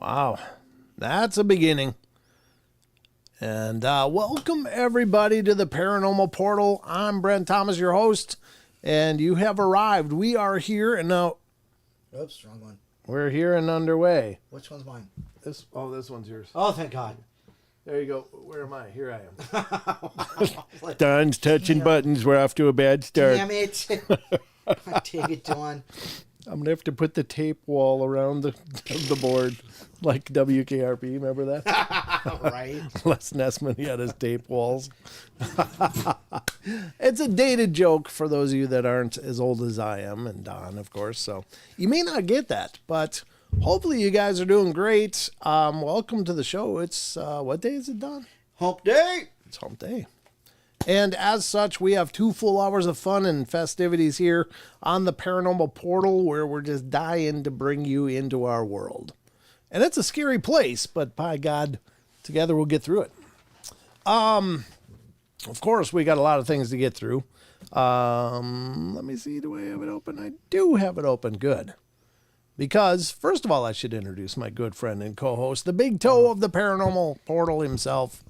Wow, that's a beginning. And welcome everybody to the Paranormal Portal. I'm Brent Thomas, your host, and you have arrived. We are here and now. Oops, wrong one. We're here and underway. Which one's mine? This one's yours. Oh, thank God. There you go. Where am I? Here I am. Don's touching buttons. We're off to a bad start. Damn it. Take it, Dawn. I'm going to have to put the tape wall around the board like WKRP. Remember that? Right. Les Nessman, he had his tape walls. It's a dated joke for those of you that aren't as old as I am, and Don, of course. So you may not get that, but hopefully you guys are doing great. Welcome to the show. It's, what day is it, Don? Hump day. It's hump day. And as such, we have 2 full hours of fun and festivities here on the Paranormal Portal, where we're just dying to bring you into our world. And it's a scary place, but by God, together we'll get through it. Of course, we got a lot of things to get through. Let me see. Do I have it open? I do have it open. Good. Because, first of all, I should introduce my good friend and co-host, the big toe of the Paranormal Portal himself,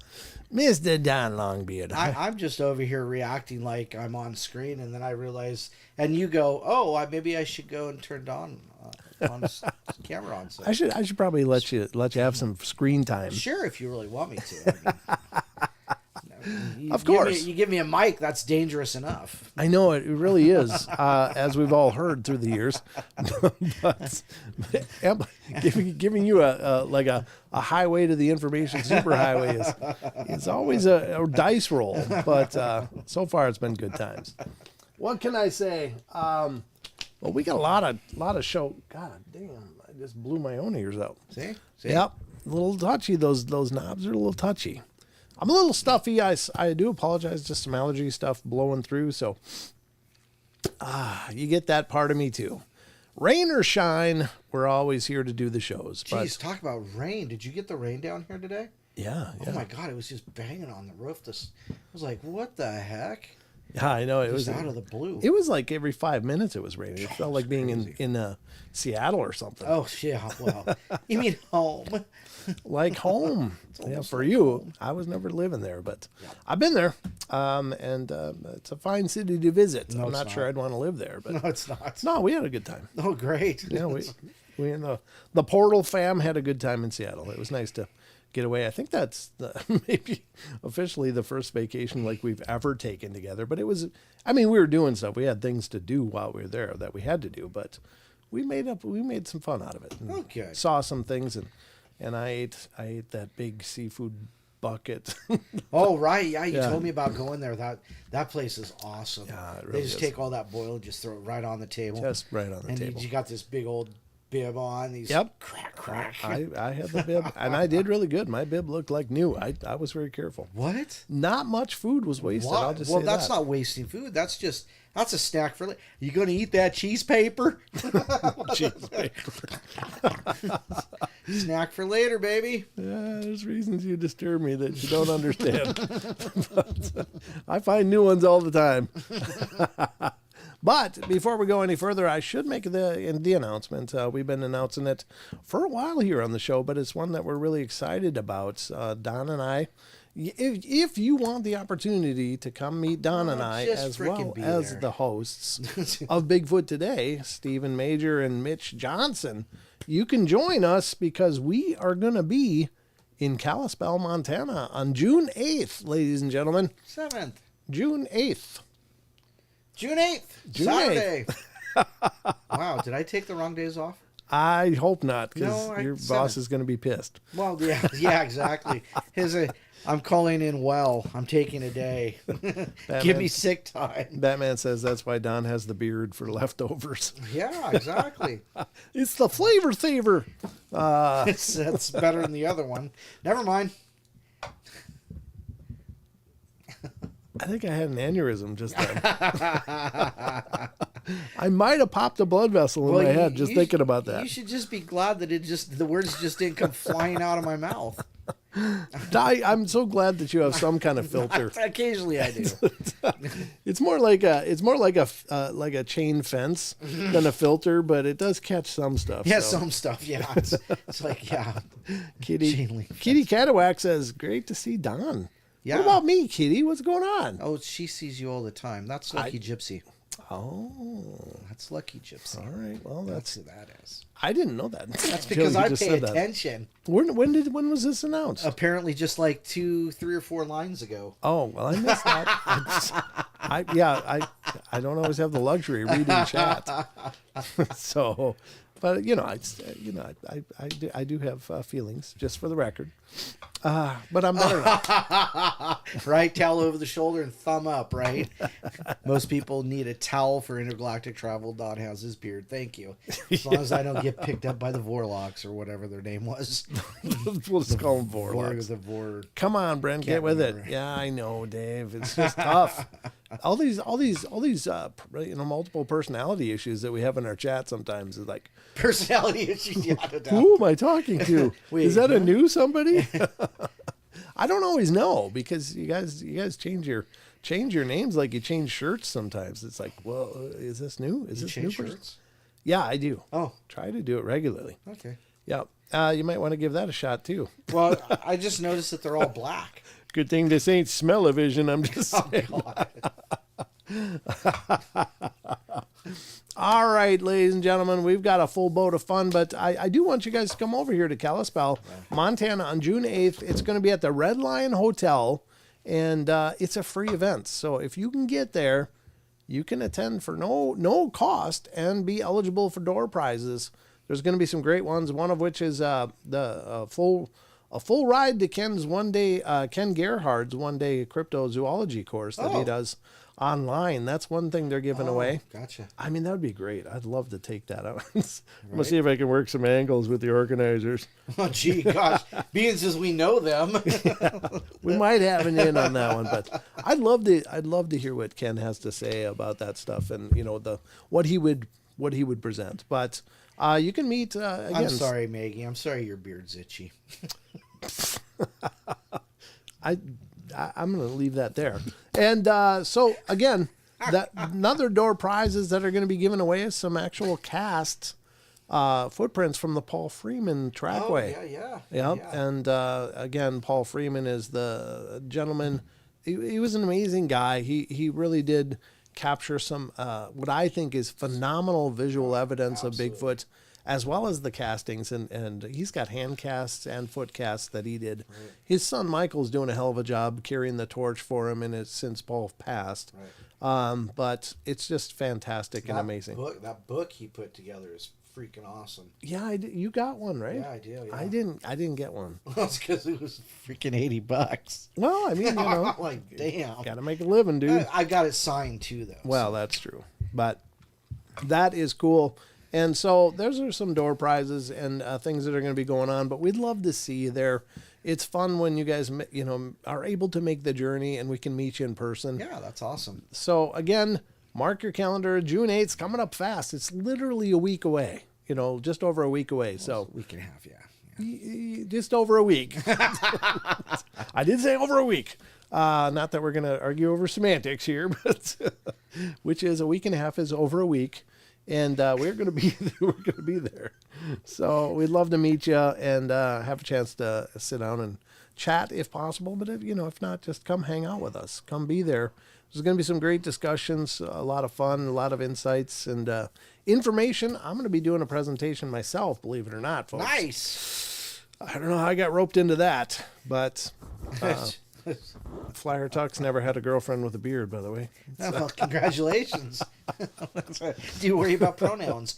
Mr. Don Longbeard. I'm just over here reacting like I'm on screen, and then I realize, and you go, "Oh, maybe I should go and turn Don on his camera on." So. I should probably let you have some screen time. Sure, if you really want me to. Of course. You give me a mic, that's dangerous enough. I know it really is, as we've all heard through the years. But giving you a highway to the information superhighway is always a dice roll. But so far it's been good times. What can I say? Well, we got a lot of show. God damn! I just blew my own ears out. See? Yep, a little touchy. Those knobs are a little touchy. I'm a little stuffy. I do apologize. Just some allergy stuff blowing through. So, you get that part of me too. Rain or shine, we're always here to do the shows. Jeez, talk about rain. Did you get the rain down here today? Yeah. Oh my God, it was just banging on the roof. I was like, what the heck? Yeah, I know. It was out of the blue. It was like every 5 minutes it was raining. It felt like being in Seattle or something. Oh, yeah. Well, you mean home? Like home. Yeah, for you. I was never living there, but I've been there. And it's a fine city to visit. No, I'm not sure I'd want to live there, but no, it's not. No, we had a good time. Oh, great. Yeah, we in the Portal fam had a good time in Seattle. It was nice to get away. I think that's maybe officially the first vacation like we've ever taken together. But it was, I mean, we were doing stuff. We had things to do while we were there that we had to do, but we made some fun out of it. Okay. Saw some things and I ate that big seafood bucket. Oh, right. Yeah, you told me about going there. That place is awesome. Yeah, it really They just take all that boil and just throw it right on the table. Just right on the table. And you got this big old bib on. These crack. I had the bib, and I did really good. My bib looked like new. I was very careful. What? Not much food was wasted. What? I'll just say that's not wasting food. That's a snack for later. You going to eat that cheese paper? Cheese paper. Snack for later, baby. Yeah, there's reasons you disturb me that you don't understand. But, I find new ones all the time. But before we go any further, I should make the announcement. We've been announcing it for a while here on the show, but it's one that we're really excited about. Don and I, if you want the opportunity to come meet Don and I, as well as the hosts of Bigfoot Today, Stephen Major and Mitch Johnson, you can join us because we are going to be in Kalispell, Montana on June 8th, ladies and gentlemen. 7th. June 8th. June 8th. Saturday. Wow, did I take the wrong days off? I hope not, because your boss is going to be pissed. Well, yeah, exactly. I'm calling in well. I'm taking a day. Give me sick time. Batman says that's why Don has the beard for leftovers. Yeah, exactly. It's the flavor saver. That's better than the other one. Never mind. I think I had an aneurysm just then. I might have popped a blood vessel in my head just thinking about that. You should just be glad that the words just didn't come flying out of my mouth. I'm so glad that you have some kind of filter. Occasionally I do. It's more like a chain fence than a filter, but it does catch some stuff. Yeah, so. some stuff. Yeah, it's like Kitty Catawak says, "Great to see Don." Yeah. What about me, Kitty? What's going on? Oh, she sees you all the time. That's Lucky Gypsy. Oh, that's Lucky Gypsy. All right. Well, that's who that is. I didn't know that. That's because I pay attention. When was this announced? Apparently, just like 2, 3, or 4 lines ago. Oh well, I missed that. I don't always have the luxury of reading chat. So, but I do have feelings, just for the record. But I'm better now. Right, towel over the shoulder and thumb up, right? Most people need a towel for intergalactic travel. Don has his beard. Thank you. As long as I don't get picked up by the Vorlocks or whatever their name was. We'll just call them Vorlocks. Come on, Brent, get with it. Yeah, I know, Dave. It's just tough. All these multiple personality issues that we have in our chat sometimes is like personality issues. Yeah, who am I talking to? Is that a new somebody? I don't always know, because you guys change your names like you change shirts sometimes. It's like, well, is this new? Is this new shirts? Yeah, I do. Oh, try to do it regularly. Okay. Yeah. You might want to give that a shot too. Well, I just noticed that they're all black. Good thing this ain't smell-o-vision. I'm just saying. All right, ladies and gentlemen, we've got a full boat of fun, but I do want you guys to come over here to Kalispell, Montana on June 8th. It's going to be at the Red Lion Hotel, and it's a free event. So if you can get there, you can attend for no cost and be eligible for door prizes. There's going to be some great ones, one of which is a full ride to Ken Gerhard's one-day cryptozoology course that he does online. That's one thing they're giving away. Gotcha. I mean, that would be great. I'd love to take that out. I'm going to see if I can work some angles with the organizers. Oh, gee, gosh. Being as we know them. We might have an in on that one, but I'd love to hear what Ken has to say about that stuff and, what he would present. But you can meet again. I'm sorry, Maggie. I'm sorry your beard's itchy. I'm going to leave that there. And so, again, another door prizes that are going to be given away is some actual cast footprints from the Paul Freeman trackway. Oh, yeah. And, again, Paul Freeman is the gentleman. He was an amazing guy. He really did capture some, what I think is phenomenal visual evidence of Bigfoot, as well as the castings, and he's got hand casts and foot casts that he did. Right. His son Michael's doing a hell of a job carrying the torch for him, and it's since Paul passed. Right. But it's just fantastic and amazing. That book he put together is freaking awesome. Yeah, you got one, right? Yeah, I do. Yeah. I didn't get one. Well, it's because it was freaking $80. Well, I mean, like, damn, got to make a living, dude. I got it signed too, though. Well, that's true, but that is cool. And so those are some door prizes and things that are going to be going on, but we'd love to see you there. It's fun when you guys, are able to make the journey and we can meet you in person. Yeah, that's awesome. So again, mark your calendar. June 8th, coming up fast. It's literally a week away, just over a week away. So a week and a half, yeah. Just over a week. I did say over a week. Not that we're going to argue over semantics here, but which is a week and a half is over a week. And we're going to be there. So we'd love to meet you and have a chance to sit down and chat if possible. But if not, just come hang out with us. Come be there. There's going to be some great discussions, a lot of fun, a lot of insights and information. I'm going to be doing a presentation myself, believe it or not, folks. Nice. I don't know how I got roped into that, but Flyer Tuck's never had a girlfriend with a beard, by the way. Oh, well, congratulations. Do you worry about pronouns?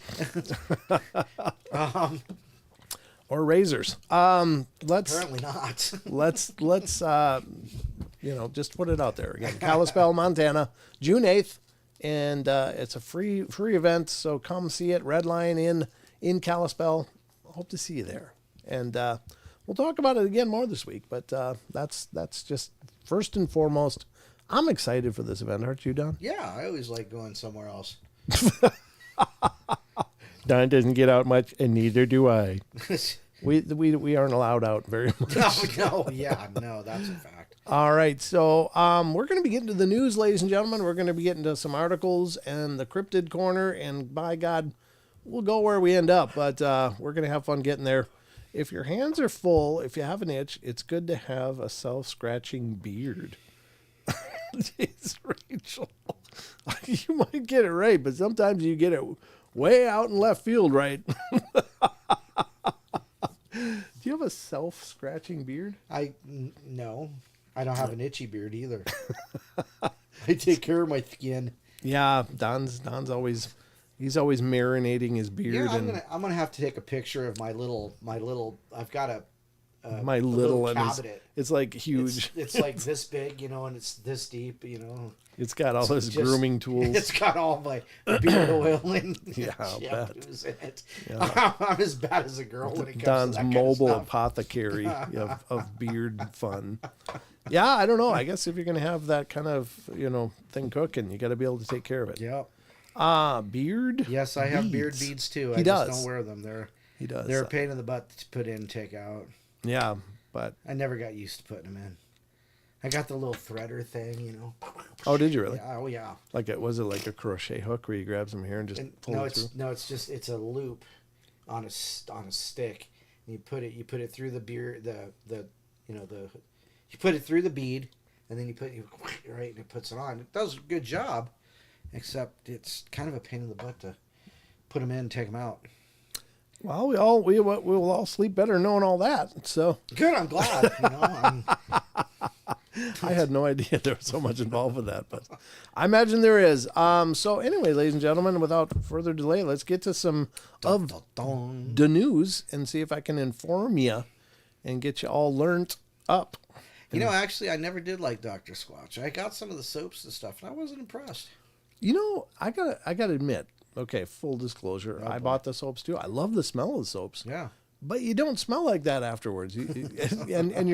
Or razors. Apparently not. let's just put it out there again. Kalispell, Montana, June 8th, and it's a free event. So come see it. Red Lion in Kalispell. Hope to see you there. And we'll talk about it again more this week. But that's just first and foremost. I'm excited for this event. Aren't you, Don? Yeah, I always like going somewhere else. Don doesn't get out much, and neither do I. We aren't allowed out very much. No, that's a fact. All right, so we're going to be getting to the news, ladies and gentlemen. We're going to be getting to some articles and the cryptid corner, and by God, we'll go where we end up. But we're going to have fun getting there. If your hands are full, if you have an itch, it's good to have a self-scratching beard. Jeez, Rachel, you might get it right, but sometimes you get it way out in left field, right? Do you have a self-scratching beard? No. I don't have an itchy beard either. I take care of my skin. Yeah, Don's always marinating his beard. Yeah, I'm gonna have to take a picture of my little. I've got a little cabinet. It's like huge. It's like this big, and it's this deep, It's got all those grooming tools. It's got all my beard oil and shampoos in it. Yeah. I'm as bad as a girl when it comes Don's to that mobile kind of apothecary of beard fun. Yeah, I don't know. I guess if you're going to have that kind of, thing cooking, you got to be able to take care of it. Yeah. Beard? Yes, I have beard beads too. He does. Just don't wear them. He does. They're a pain in the butt to put in and take out. Yeah, but I never got used to putting them in. I got the little threader thing, Oh, did you really? Yeah, oh, yeah. Was it like a crochet hook where you grab some hair and just pull it through? No, it's a loop on a stick. And you put it through the beard, you put it through the bead, and then you right, and it puts it on. It does a good job, except it's kind of a pain in the butt to put them in and take them out. Well, we will all sleep better knowing all that. So good. I'm glad. I had no idea there was so much involved with that, but I imagine there is. So anyway, ladies and gentlemen, without further delay, let's get to some of the news and see if I can inform you and get you all learned up. Actually, I never did like Dr. Squatch. I got some of the soaps and stuff, and I wasn't impressed. I gotta admit. Okay, full disclosure. I bought the soaps too. I love the smell of the soaps. Yeah, but you don't smell like that afterwards. And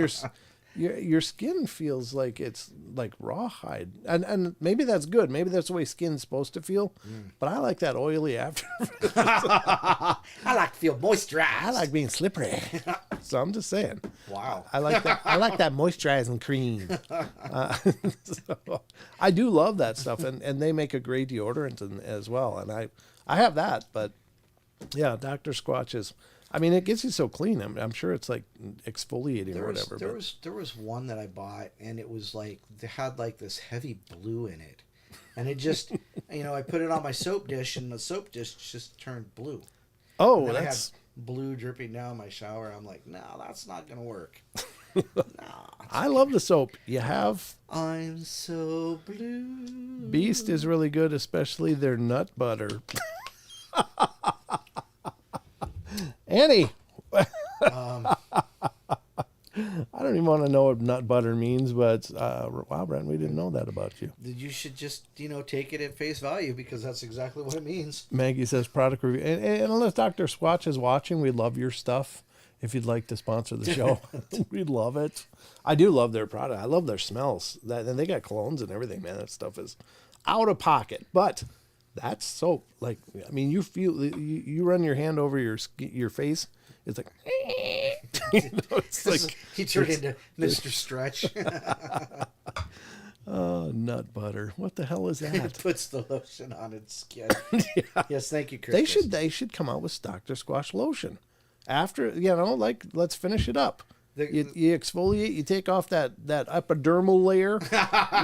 your skin feels like it's like rawhide, and maybe that's good. Maybe that's the way skin's supposed to feel. But I like that oily after. I like to feel moisturized. I like being slippery. So I'm just saying. Wow. I like that moisturizing cream. So I do love that stuff, and they make a great deodorant as well. And I have that, but yeah, Dr. Squatch is. I mean, it gets you so clean. I'm sure it's like exfoliating or whatever. There was one that I bought, and it was like they had like this heavy blue in it, and it just I put it on my soap dish, and the soap dish just turned blue. Oh, I had blue dripping down my shower. I'm like, no, that's not gonna work. I love the soap. You have. I'm so blue. Beast is really good, especially their nut butter. Annie. I don't even want to know what nut butter means, but wow, Brent, we didn't know that about you. You should just, take it at face value because that's exactly what it means. Maggie says product review. And unless Dr. Squatch is watching, we love your stuff. If you'd like to sponsor the show, we'd love it. I do love their product. I love their smells. And they got colognes and everything, man. That stuff is out of pocket. But that's soap. Like, I mean, you feel, you run your hand over your face. It's like, it's like he turned into Mr. Stretch. Oh, nut butter. What the hell is that? It puts the lotion on its skin. Yeah. Yes, thank you, Chris. They should come out with Dr. Squatch lotion. After, let's finish it up. You exfoliate, you take off that epidermal layer.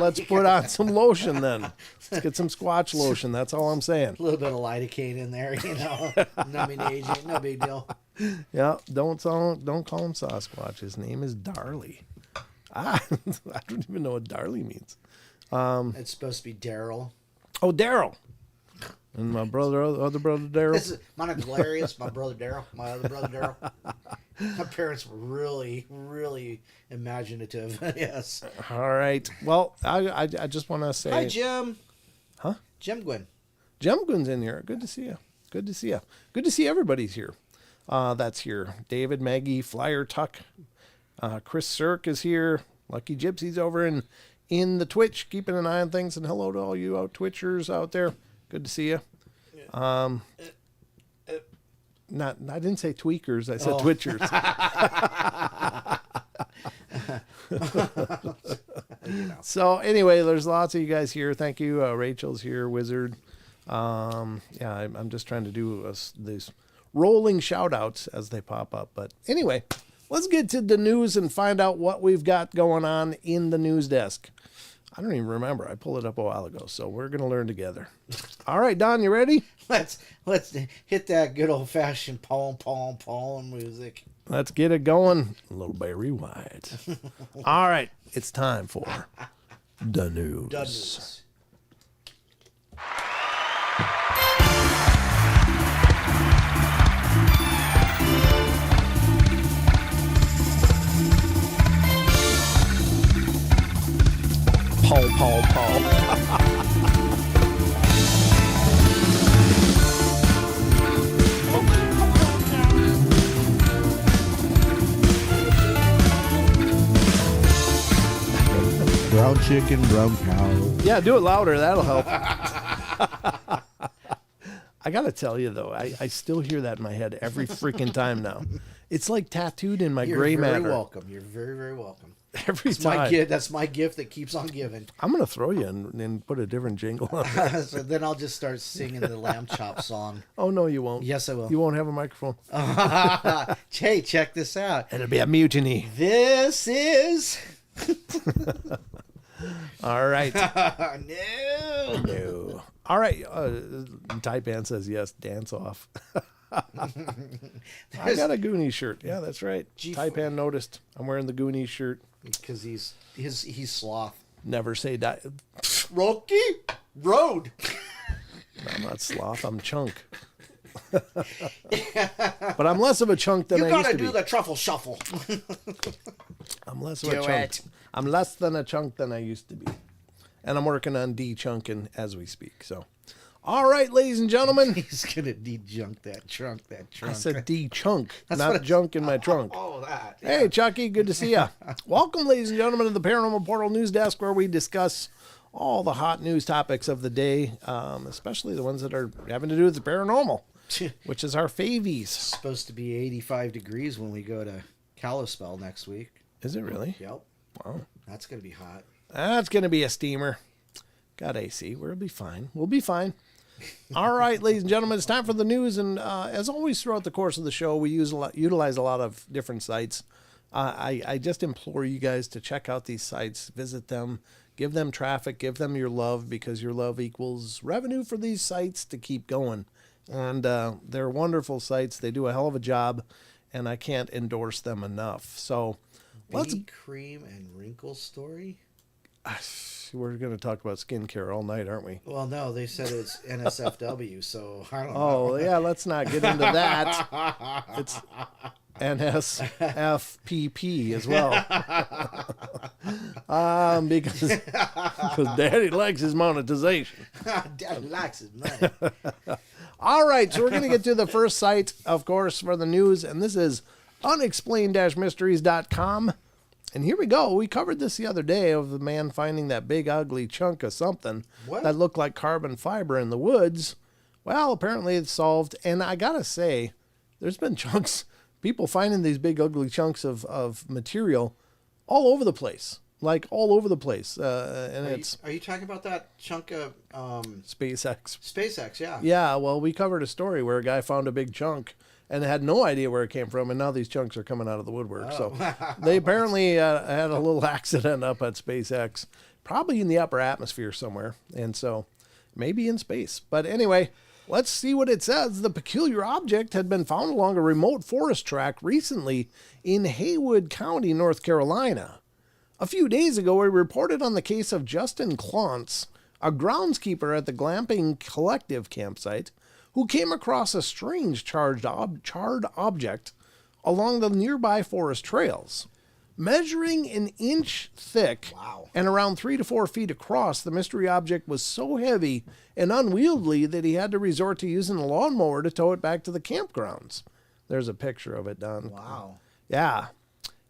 Let's put on some lotion then. Let's get some Squatch lotion. That's all I'm saying. A little bit of lidocaine in there, numbing agent, no big deal. Yeah, don't call him Sasquatch. His name is Darley. I don't even know what Darley means. It's supposed to be Daryl. Oh, Daryl. And my other brother Daryl. This is my name's Galarius, my brother Daryl, my other brother Daryl. My parents were really, really imaginative. Yes. All right. Well, I just want to say. Hi, Jim. Huh? Jim Gwynn. Jim Gwynn's in here. Good to see you. Good to see you. Good to see everybody's here. That's here. David, Maggie, Flyer Tuck, Chris Cirk is here. Lucky Gypsy's over in the Twitch, keeping an eye on things. And hello to all you Twitchers out there. Good to see you. I didn't say tweakers. I said twitchers. So anyway, there's lots of you guys here. Thank you. Rachel's here, Wizard. I'm just trying to do these rolling shout outs as they pop up. But anyway, let's get to the news and find out what we've got going on in the news desk. I don't even remember. I pulled it up a while ago, so we're going to learn together. All right, Don, you ready? Let's hit that good old-fashioned poem music. Let's get it going. A little Barry White. All right, it's time for the news. The news. Paul. Brown chicken, brown cow. Yeah, do it louder. That'll help. I got to tell you, though, I still hear that in my head every freaking time now. It's like tattooed in my gray matter. You're very welcome. You're very, very welcome. Every time. That's my gift that keeps on giving. I'm going to throw you and put a different jingle on. So then I'll just start singing the lamb chop song. Oh, no, you won't. Yes, I will. You won't have a microphone. Hey, check this out. It'll be a mutiny. This is... All right. No. All right. Taipan says yes. Dance off. I got a Goonies shirt. Yeah, that's right. Taipan noticed. I'm wearing the Goonies shirt because he's sloth. Never say die. Rocky Road. No, I'm not sloth. I'm chunk. But I'm less of a chunk than I used to be. You gotta do the truffle shuffle. I'm less of a chunk. I'm less than a chunk than I used to be. And I'm working on de-chunking as we speak. So, all right, ladies and gentlemen. He's going to de-junk that trunk. I said de-chunk, not junk in my trunk. Oh, that. Yeah. Hey, Chucky, good to see you. Welcome, ladies and gentlemen, to the Paranormal Portal News Desk, where we discuss all the hot news topics of the day, especially the ones that are having to do with the paranormal, which is our favies. It's supposed to be 85 degrees when we go to Kalispell next week. Is it really? Yep. Wow. That's going to be hot. That's going to be a steamer. Got AC. We'll be fine. We'll be fine. All right, ladies and gentlemen, it's time for the news. And as always, throughout the course of the show, we utilize a lot of different sites. I just implore you guys to check out these sites, visit them, give them traffic, give them your love, because your love equals revenue for these sites to keep going. And they're wonderful sites. They do a hell of a job, and I can't endorse them enough. So Bee Cream and Wrinkle Story? We're going to talk about skincare all night, aren't we? Well, no, they said it's NSFW, so I don't know. Oh, yeah, let's not get into that. It's NSFPP as well. Because Daddy likes his monetization. Daddy likes his money. All right, so we're going to get to the first site, of course, for the news, and this is unexplained-mysteries.com. And here we go. We covered this the other day of the man finding that big ugly chunk of something that looked like carbon fiber in the woods. Well, apparently it's solved. And I got to say, there's been people finding these big ugly chunks of material all over the place. Like all over the place. Are you talking about that chunk of... SpaceX. SpaceX, yeah. Yeah, well, we covered a story where a guy found a big chunk and had no idea where it came from, and now these chunks are coming out of the woodwork. So they apparently had a little accident up at SpaceX, probably in the upper atmosphere somewhere, and so maybe in space. But anyway, let's see what it says. The peculiar object had been found along a remote forest track recently in Haywood County, North Carolina. A few days ago, we reported on the case of Justin Klontz, a groundskeeper at the Glamping Collective campsite, who came across a strange charred object along the nearby forest trails. Measuring an inch thick and around 3 to 4 feet across, the mystery object was so heavy and unwieldy that he had to resort to using a lawnmower to tow it back to the campgrounds. There's a picture of it, Don. Wow. Yeah.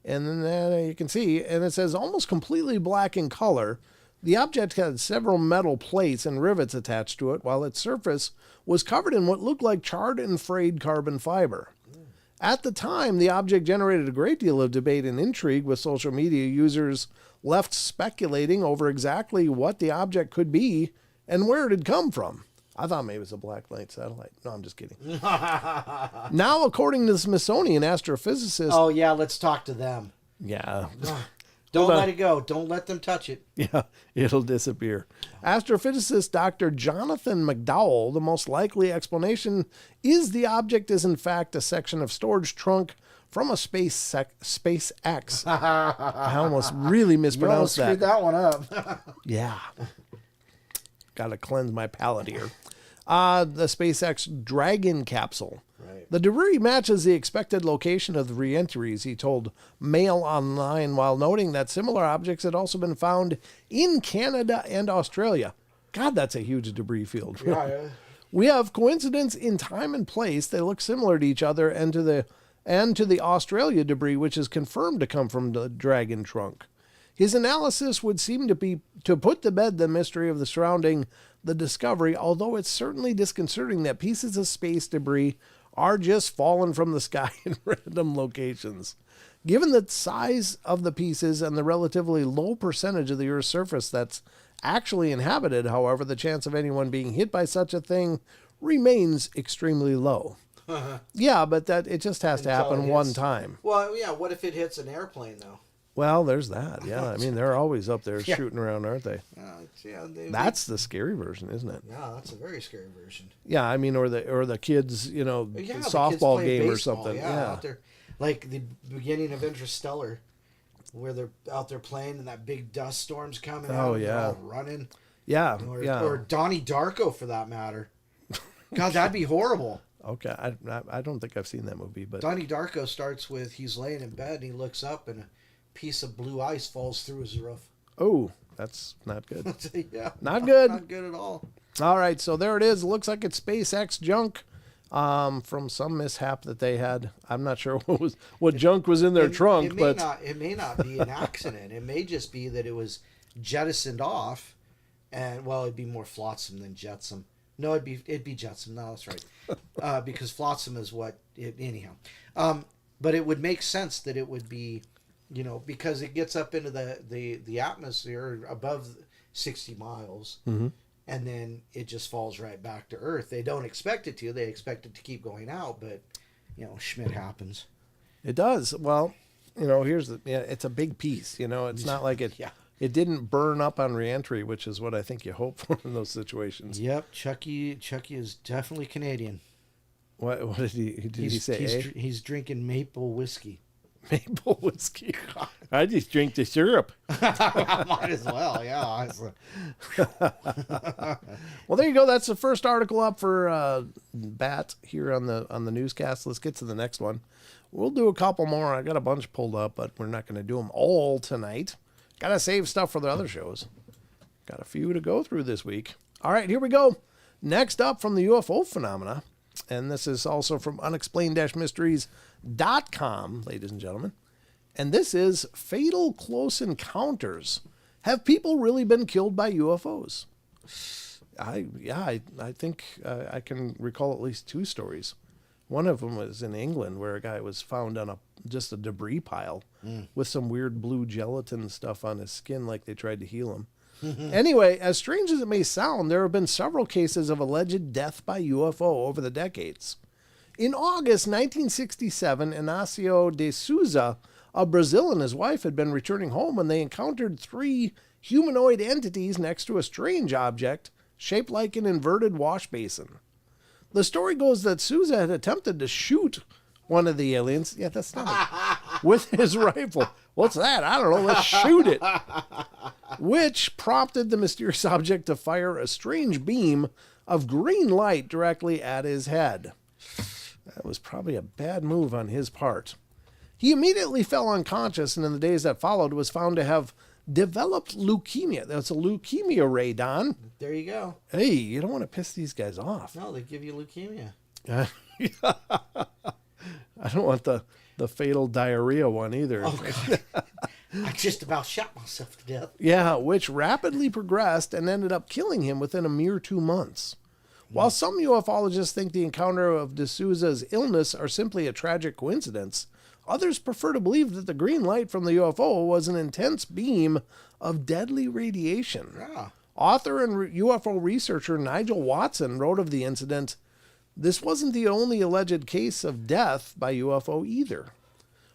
And then you can see, and it says almost completely black in color. The object had several metal plates and rivets attached to it, while its surface was covered in what looked like charred and frayed carbon fiber. At the time, the object generated a great deal of debate and intrigue, with social media users left speculating over exactly what the object could be and where it had come from. I thought maybe it was a black light satellite. No, I'm just kidding. Now, according to the Smithsonian astrophysicist... Oh, yeah, let's talk to them. Yeah. Don't let it go. Don't let them touch it. Yeah, it'll disappear. Astrophysicist Dr. Jonathan McDowell, the most likely explanation is the object is in fact a section of storage trunk from a SpaceX. I almost really mispronounced that. You screwed that one up. Yeah. Got to cleanse my palate here. The SpaceX Dragon capsule. Right. The debris matches the expected location of the re-entries, he told Mail Online, while noting that similar objects had also been found in Canada and Australia. God, that's a huge debris field. Yeah. We have coincidence in time and place. They look similar to each other and to the Australia debris, which is confirmed to come from the Dragon trunk. His analysis would seem to put to bed the mystery of the surrounding the discovery, although it's certainly disconcerting that pieces of space debris are just fallen from the sky in random locations. Given the size of the pieces and the relatively low percentage of the Earth's surface that's actually inhabited, however, the chance of anyone being hit by such a thing remains extremely low. Yeah, but that it just has to happen one time. Well, yeah, what if it hits an airplane, though? Well, there's that. Yeah, I mean, they're always up there shooting around, aren't they? That's the scary version, isn't it? Yeah, that's a very scary version. Yeah, I mean, or the kids, softball game or something. Yeah, out there, like the beginning of Interstellar, where they're out there playing and that big dust storm's coming out. And they're all running. Yeah, or Donnie Darko, for that matter. God, that'd be horrible. Okay, I don't think I've seen that movie, but Donnie Darko starts with he's laying in bed and he looks up and piece of blue ice falls through his roof. Oh, that's not good. Yeah, not good. Not good at all. All right, so there it is. Looks like it's SpaceX junk from some mishap that they had. I'm not sure what junk was in their trunk, but it may not be an accident. It may just be that it was jettisoned off, and it'd be more flotsam than jetsam. No, it'd be jetsam. No, that's right, because flotsam is anyhow. But it would make sense that it would be. Because it gets up into the atmosphere above 60 miles, and then it just falls right back to Earth. They don't expect it to. They expect it to keep going out, but, Schmidt happens. It does. Well, it's a big piece. It's not like it. Yeah. It didn't burn up on reentry, which is what I think you hope for in those situations. Yep, Chucky is definitely Canadian. What did he say? He's drinking maple whiskey. Maple whiskey. I just drink the syrup. Might as well, yeah. Well, there you go. That's the first article up for Bat here on the newscast. Let's get to the next one. We'll do a couple more. I got a bunch pulled up, but we're not going to do them all tonight. Got to save stuff for the other shows. Got a few to go through this week. All right, here we go. Next up from the UFO phenomena, and this is also from unexplained-mysteries.com, ladies and gentlemen. And this is fatal close encounters. Have people really been killed by UFOs? I think I can recall at least two stories. One of them was in England, where a guy was found on just a debris pile with some weird blue gelatin stuff on his skin, like they tried to heal him. Anyway, as strange as it may sound, there have been several cases of alleged death by UFO over the decades. In August 1967, Inácio de Souza of Brazil and his wife had been returning home when they encountered three humanoid entities next to a strange object shaped like an inverted wash basin. The story goes that Souza had attempted to shoot one of the aliens. Yeah, that's not it. With his rifle. What's that? I don't know. Let's shoot it. Which prompted the mysterious object to fire a strange beam of green light directly at his head. That was probably a bad move on his part. He immediately fell unconscious, and in the days that followed was found to have developed leukemia. That's a leukemia ray, Don. There you go. Hey, you don't want to piss these guys off. No, they give you leukemia. I don't want the fatal diarrhea one either. Oh, God. I just about shot myself to death. Yeah, which rapidly progressed and ended up killing him within a mere 2 months. While some ufologists think the encounter of D'Souza's illness are simply a tragic coincidence, others prefer to believe that the green light from the UFO was an intense beam of deadly radiation. Yeah. Author and UFO researcher Nigel Watson wrote of the incident, "This wasn't the only alleged case of death by UFO either.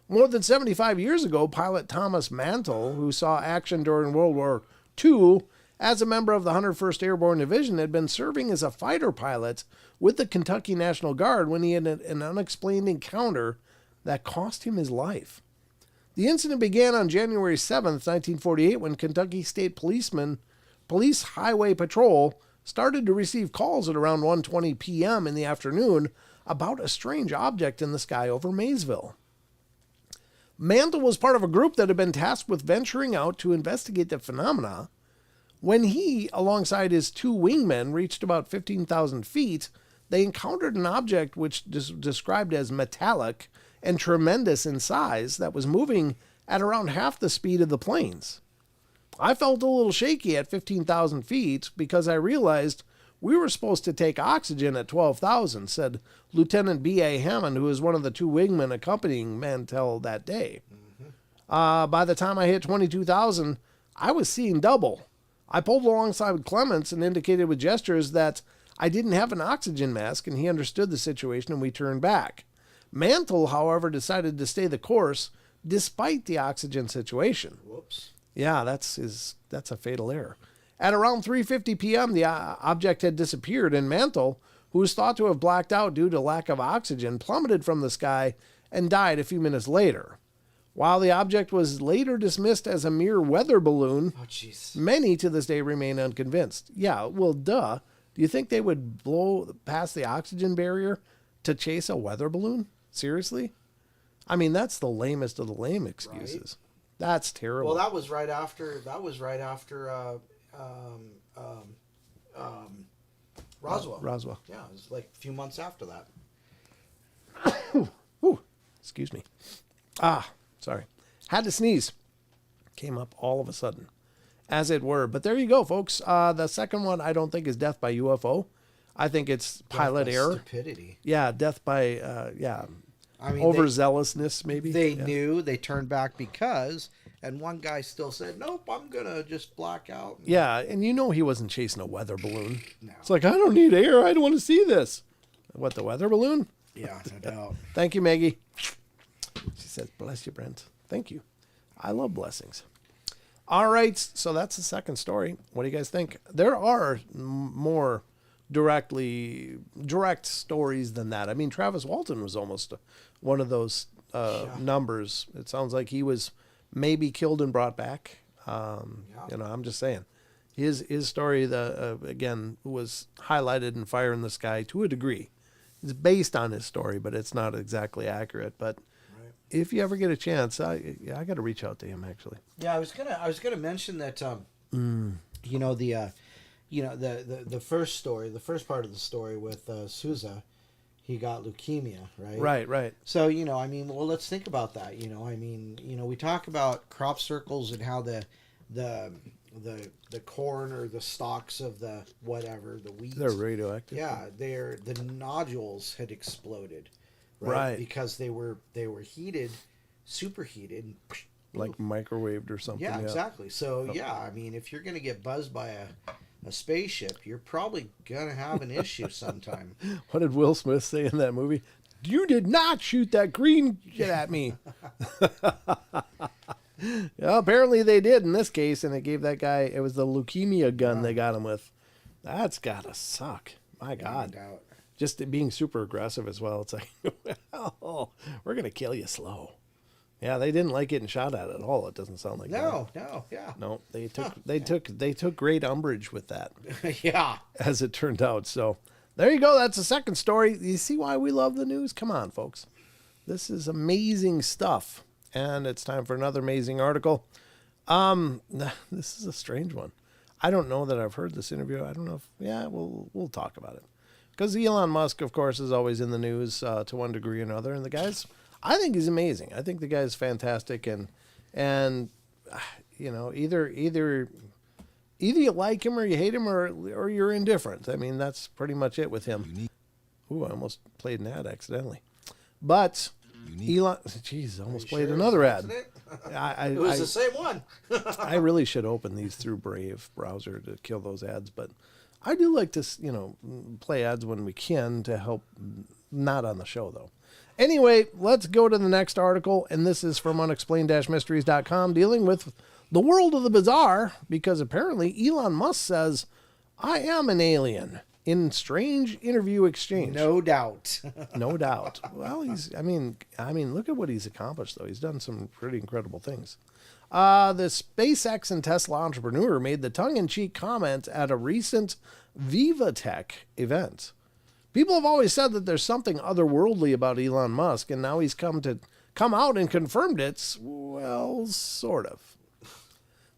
More than 75 years ago, pilot Thomas Mantle, who saw action during World War II, as a member of the 101st Airborne Division, had been serving as a fighter pilot with the Kentucky National Guard when he had an unexplained encounter that cost him his life. The incident began on January 7th, 1948, when Kentucky State Police Highway Patrol started to receive calls at around 1:20 p.m. in the afternoon about a strange object in the sky over Maysville. Mantle was part of a group that had been tasked with venturing out to investigate the phenomena. When he, alongside his 2 wingmen, reached about 15,000 feet, they encountered an object which described as metallic and tremendous in size that was moving at around half the speed of the planes. I felt a little shaky at 15,000 feet because I realized we were supposed to take oxygen at 12,000, said Lieutenant B.A. Hammond, who was one of the 2 wingmen accompanying Mantell that day. By the time I hit 22,000, I was seeing double. I pulled alongside Clements and indicated with gestures that I didn't have an oxygen mask, and he understood the situation, and we turned back. Mantle, however, decided to stay the course despite the oxygen situation. Whoops. Yeah, that's a fatal error. At around 3:50 p.m., the object had disappeared, and Mantle, who was thought to have blacked out due to lack of oxygen, plummeted from the sky and died a few minutes later. While the object was later dismissed as a mere weather balloon, many to this day remain unconvinced. Yeah, well, duh. Do you think they would blow past the oxygen barrier to chase a weather balloon? Seriously? I mean, that's the lamest of the lame excuses. Right. That's terrible. Well, that was right after Roswell. Roswell. Yeah, it was like a few months after that. Ooh, excuse me. Sorry. Had to sneeze. Came up all of a sudden, as it were. But there you go, folks. The second one I don't think is death by UFO. I think it's pilot error. Stupidity. Yeah, death by, I mean, overzealousness, maybe. They knew, they turned back because, and one guy still said, nope, I'm going to just black out. Yeah, and you know he wasn't chasing a weather balloon. No. It's like, I don't need air. I don't want to see this. What, the weather balloon? Yeah, no doubt. Thank you, Maggie. She says, bless you, Brent. Thank you. I love blessings. All right, so that's the second story. What do you guys think? There are more direct stories than that. I mean, Travis Walton was almost one of those numbers. It sounds like he was maybe killed and brought back. You know, I'm just saying. His story, again, was highlighted in Fire in the Sky to a degree. It's based on his story, but it's not exactly accurate. But if you ever get a chance, I got to reach out to him actually. Yeah, I was gonna mention that. You know the first story, the first part of the story with Souza, he got leukemia, right? Right. So I mean, well, let's think about that. I mean, we talk about crop circles and how the corn or the stalks of the whatever, the wheat, they're radioactive. Yeah, the nodules had exploded, right? Because they were heated, superheated, like microwaved or something. Yeah, exactly. So I mean, if you're gonna get buzzed by a spaceship, you're probably gonna have an issue sometime. What did Will Smith say in that movie? You did not shoot that green shit at me. Yeah, apparently they did in this case, and it gave that guy, it was the leukemia gun they got him with. That's gotta suck. My God. Just being super aggressive as well. It's like, well, we're gonna kill you slow. Yeah, they didn't like getting shot at all. It doesn't sound like No, they took great umbrage with that. Yeah, as it turned out. So there you go. That's the second story. You see why we love the news? Come on, folks. This is amazing stuff, and it's time for another amazing article. This is a strange one. I don't know that I've heard this interview. I don't know if we'll talk about it because Elon Musk, of course, is always in the news to one degree or another, and the guys. I think he's amazing. I think the guy's fantastic, and you know, either you like him or you hate him or you're indifferent. I mean, that's pretty much it with him. Ooh, I almost played an ad accidentally. But Elon, geez, almost played another ad. It was the same one. I really should open these through Brave browser to kill those ads, but I do like to, you know, play ads when we can to help. Not on the show, though. Anyway, let's go to the next article, and this is from unexplained-mysteries.com, dealing with the world of the bizarre, because apparently Elon Musk says, I am an alien, in strange interview exchange. No doubt. No doubt. Well, I mean, look at what he's accomplished, though. He's done some pretty incredible things. The SpaceX and Tesla entrepreneur made the tongue-in-cheek comment at a recent Viva Tech event. People have always said that there's something otherworldly about Elon Musk, and now he's come out and confirmed it. Well, sort of.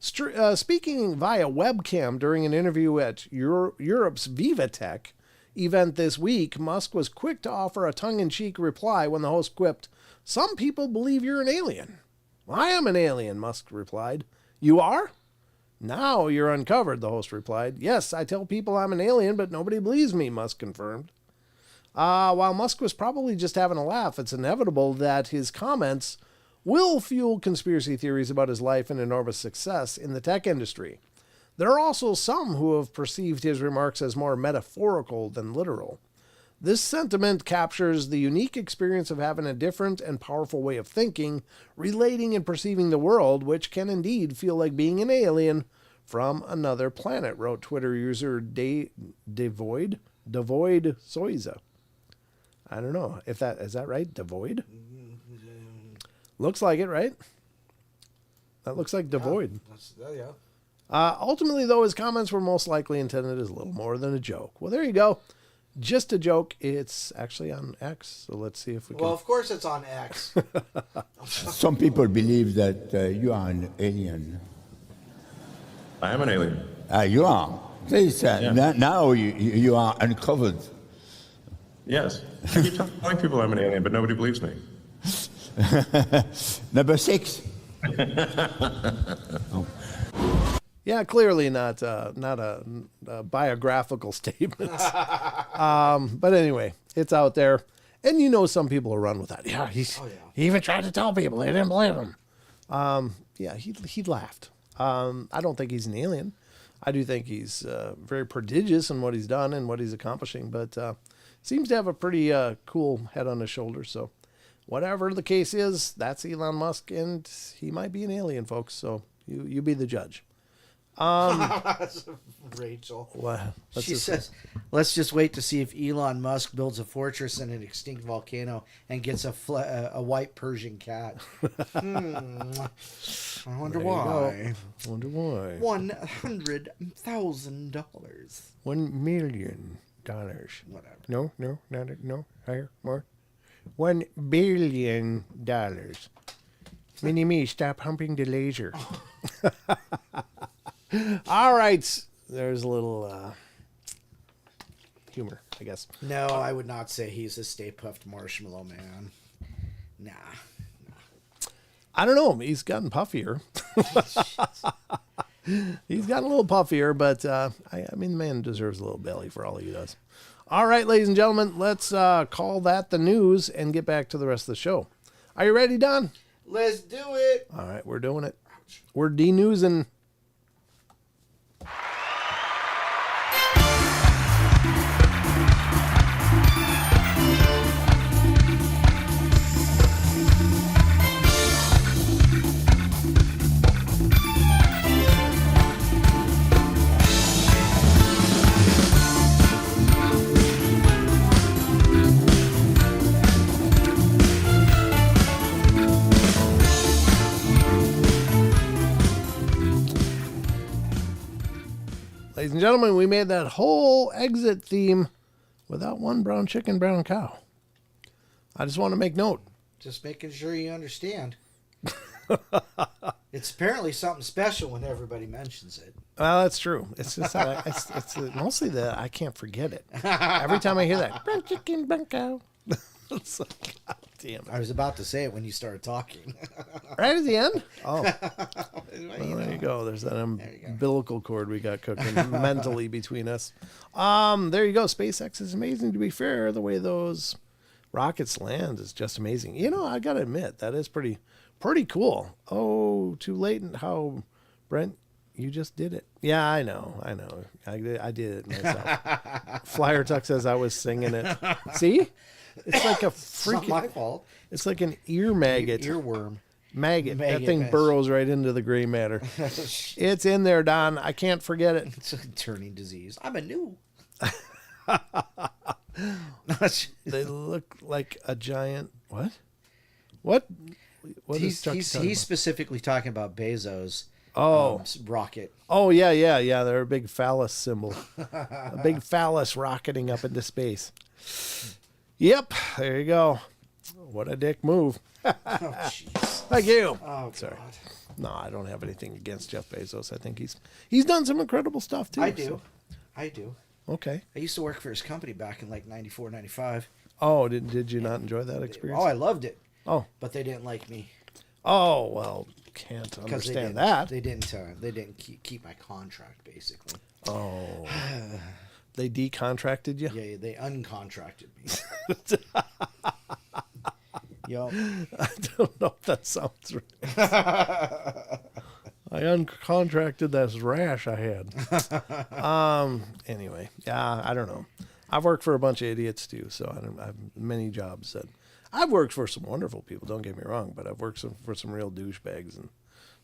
Speaking via webcam during an interview at Europe's Viva Tech event this week, Musk was quick to offer a tongue-in-cheek reply when the host quipped, "Some people believe you're an alien." "I am an alien," Musk replied. "You are?" "Now you're uncovered," the host replied. "Yes, I tell people I'm an alien, but nobody believes me," Musk confirmed. While Musk was probably just having a laugh, it's inevitable that his comments will fuel conspiracy theories about his life and enormous success in the tech industry. There are also some who have perceived his remarks as more metaphorical than literal. This sentiment captures the unique experience of having a different and powerful way of thinking, relating and perceiving the world, which can indeed feel like being an alien from another planet, wrote Twitter user Devoid Soiza. I don't know if is that right? Devoid? Looks like it, right? That looks like Devoid. Yeah. Ultimately, though, his comments were most likely intended as little more than a joke. Well, there you go. Just a joke. It's actually on X, so let's see if we can. Well, of course it's on X. Some people believe that you are an alien. I am an alien. You are. Please, now you are uncovered. Yes. I keep telling people I'm an alien, but nobody believes me. Number 6. Yeah, clearly not a biographical statement. But anyway, it's out there. And you know some people will run with that. Yeah, he even tried to tell people. They didn't believe him. He laughed. I don't think he's an alien. I do think he's very prodigious in what he's done and what he's accomplishing, but seems to have a pretty cool head on his shoulders. So whatever the case is, that's Elon Musk, and he might be an alien, folks. So you be the judge. Rachel. Well, she says, let's just wait to see if Elon Musk builds a fortress in an extinct volcano and gets a white Persian cat. I wonder why. $100,000. $1 million. Whatever. No, not higher, more. $1 billion. Mini-me, stop humping the laser. All right. There's a little humor, I guess. No, I would not say he's a Stay Puft Marshmallow Man. Nah. I don't know. He's gotten puffier. He's gotten a little puffier, but I mean, the man deserves a little belly for all he does. All right, ladies and gentlemen, let's call that the news and get back to the rest of the show. Are you ready, Don? Let's do it. All right, we're doing it. We're de-newsing. Ladies and gentlemen, we made that whole exit theme without one brown chicken, brown cow. I just want to make note. Just making sure you understand. It's apparently something special when everybody mentions it. Well, that's true. It's just that it's mostly that I can't forget it. Every time I hear that, brown chicken, brown cow. It's like, Damn it. I was about to say it when you started talking. Right at the end? Oh, Well, well, there you go. There's that you go. umbilical cord we got cooking mentally between us. There you go. SpaceX is amazing. To be fair, the way those rockets land is just amazing. You know, I gotta admit that is pretty cool. Oh, too late. And how, Brent? You just did it. Yeah, I know. I did it myself. Flyer Tuck says I was singing it. See? It's like a It's not freaking. my fault. It's like an ear maggot. Earworm. Maggot. That Maggot, thing yes. burrows right into the gray matter. It's in there, Don. I can't forget it. It's a turning disease. I'm a new. They look like a giant. What? What? What is Chuck He's talking about? specifically talking about Bezos. Oh. Rocket. Oh, yeah. They're a big phallus symbol. A big phallus rocketing up into space. Yep. There you go. What a dick move. Oh, jeez. Thank you. Oh, Sorry. God. No, I don't have anything against Jeff Bezos. I think he's done some incredible stuff, too. I do. so- I do. Okay. I used to work for his company back in like 94, 95. Oh, did you not enjoy that experience? Oh, I loved it. Oh. But they didn't like me. Oh, well, can't Because understand that. They didn't keep my contract, basically. Oh. They decontracted you? Yeah, they uncontracted me. Yo. I don't know if that sounds right. I uncontracted that rash I had. Anyway, yeah, I don't know. I've worked for a bunch of idiots too, so I have many jobs that I've worked for some wonderful people. Don't get me wrong, but I've worked for some real douchebags, and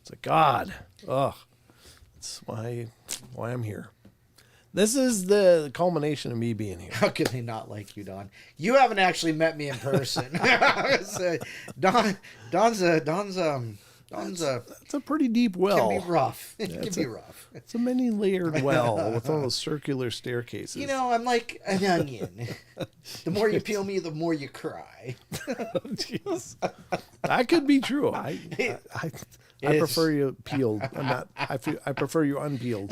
it's like God, that's why I'm here. This is the culmination of me being here. How can they not like you, Don? You haven't actually met me in person. So, Don's It's a pretty deep well. can be rough. It it's can be rough. It's a many-layered well with all those circular staircases. You know, I'm like an onion. The more you peel me, the more you cry. Jeez. That could be true. I prefer you peeled. I prefer you unpeeled.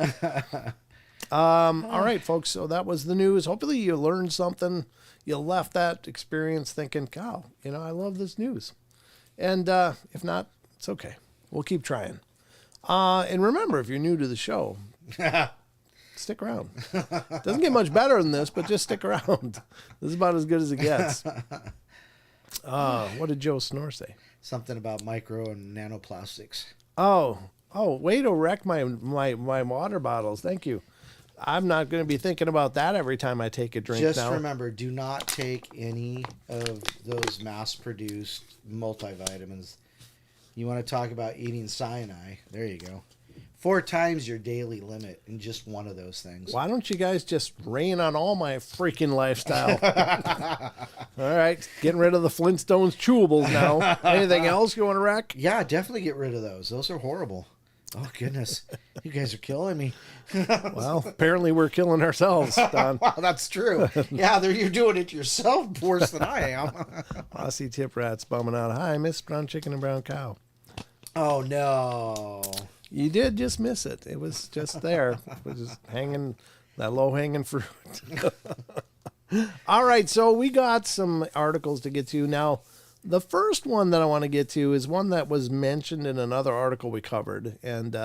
All right, folks. So that was the news. Hopefully you learned something. You left that experience thinking, "God, I love this news." And if not, it's okay. We'll keep trying. And remember, if you're new to the show, stick around. Doesn't get much better than this, but just stick around. This is about as good as it gets. What did Joe Snore say? Something about micro and nanoplastics. Oh, way to wreck my water bottles. Thank you. I'm not going to be thinking about that every time I take a drink Just now. remember, do not take any of those mass-produced multivitamins. You want to talk about eating cyanide? There you go. 4 times your daily limit in just one of those things. Why don't you guys just rain on all my freaking lifestyle? All right, getting rid of the Flintstones chewables now. Anything else you want to wreck? Yeah, definitely get rid of those. Those are horrible. Oh, goodness. You guys are killing me. Well, apparently we're killing ourselves, Don. Wow, that's true. Yeah, you're doing it yourself worse than I am. Aussie tip rats bumming out. Hi, I missed brown chicken and brown cow. Oh, no. You did just miss it. It was just there. It was just hanging, that low-hanging fruit. All right, so we got some articles to get to. Now, the first one that I want to get to is one that was mentioned in another article we covered, and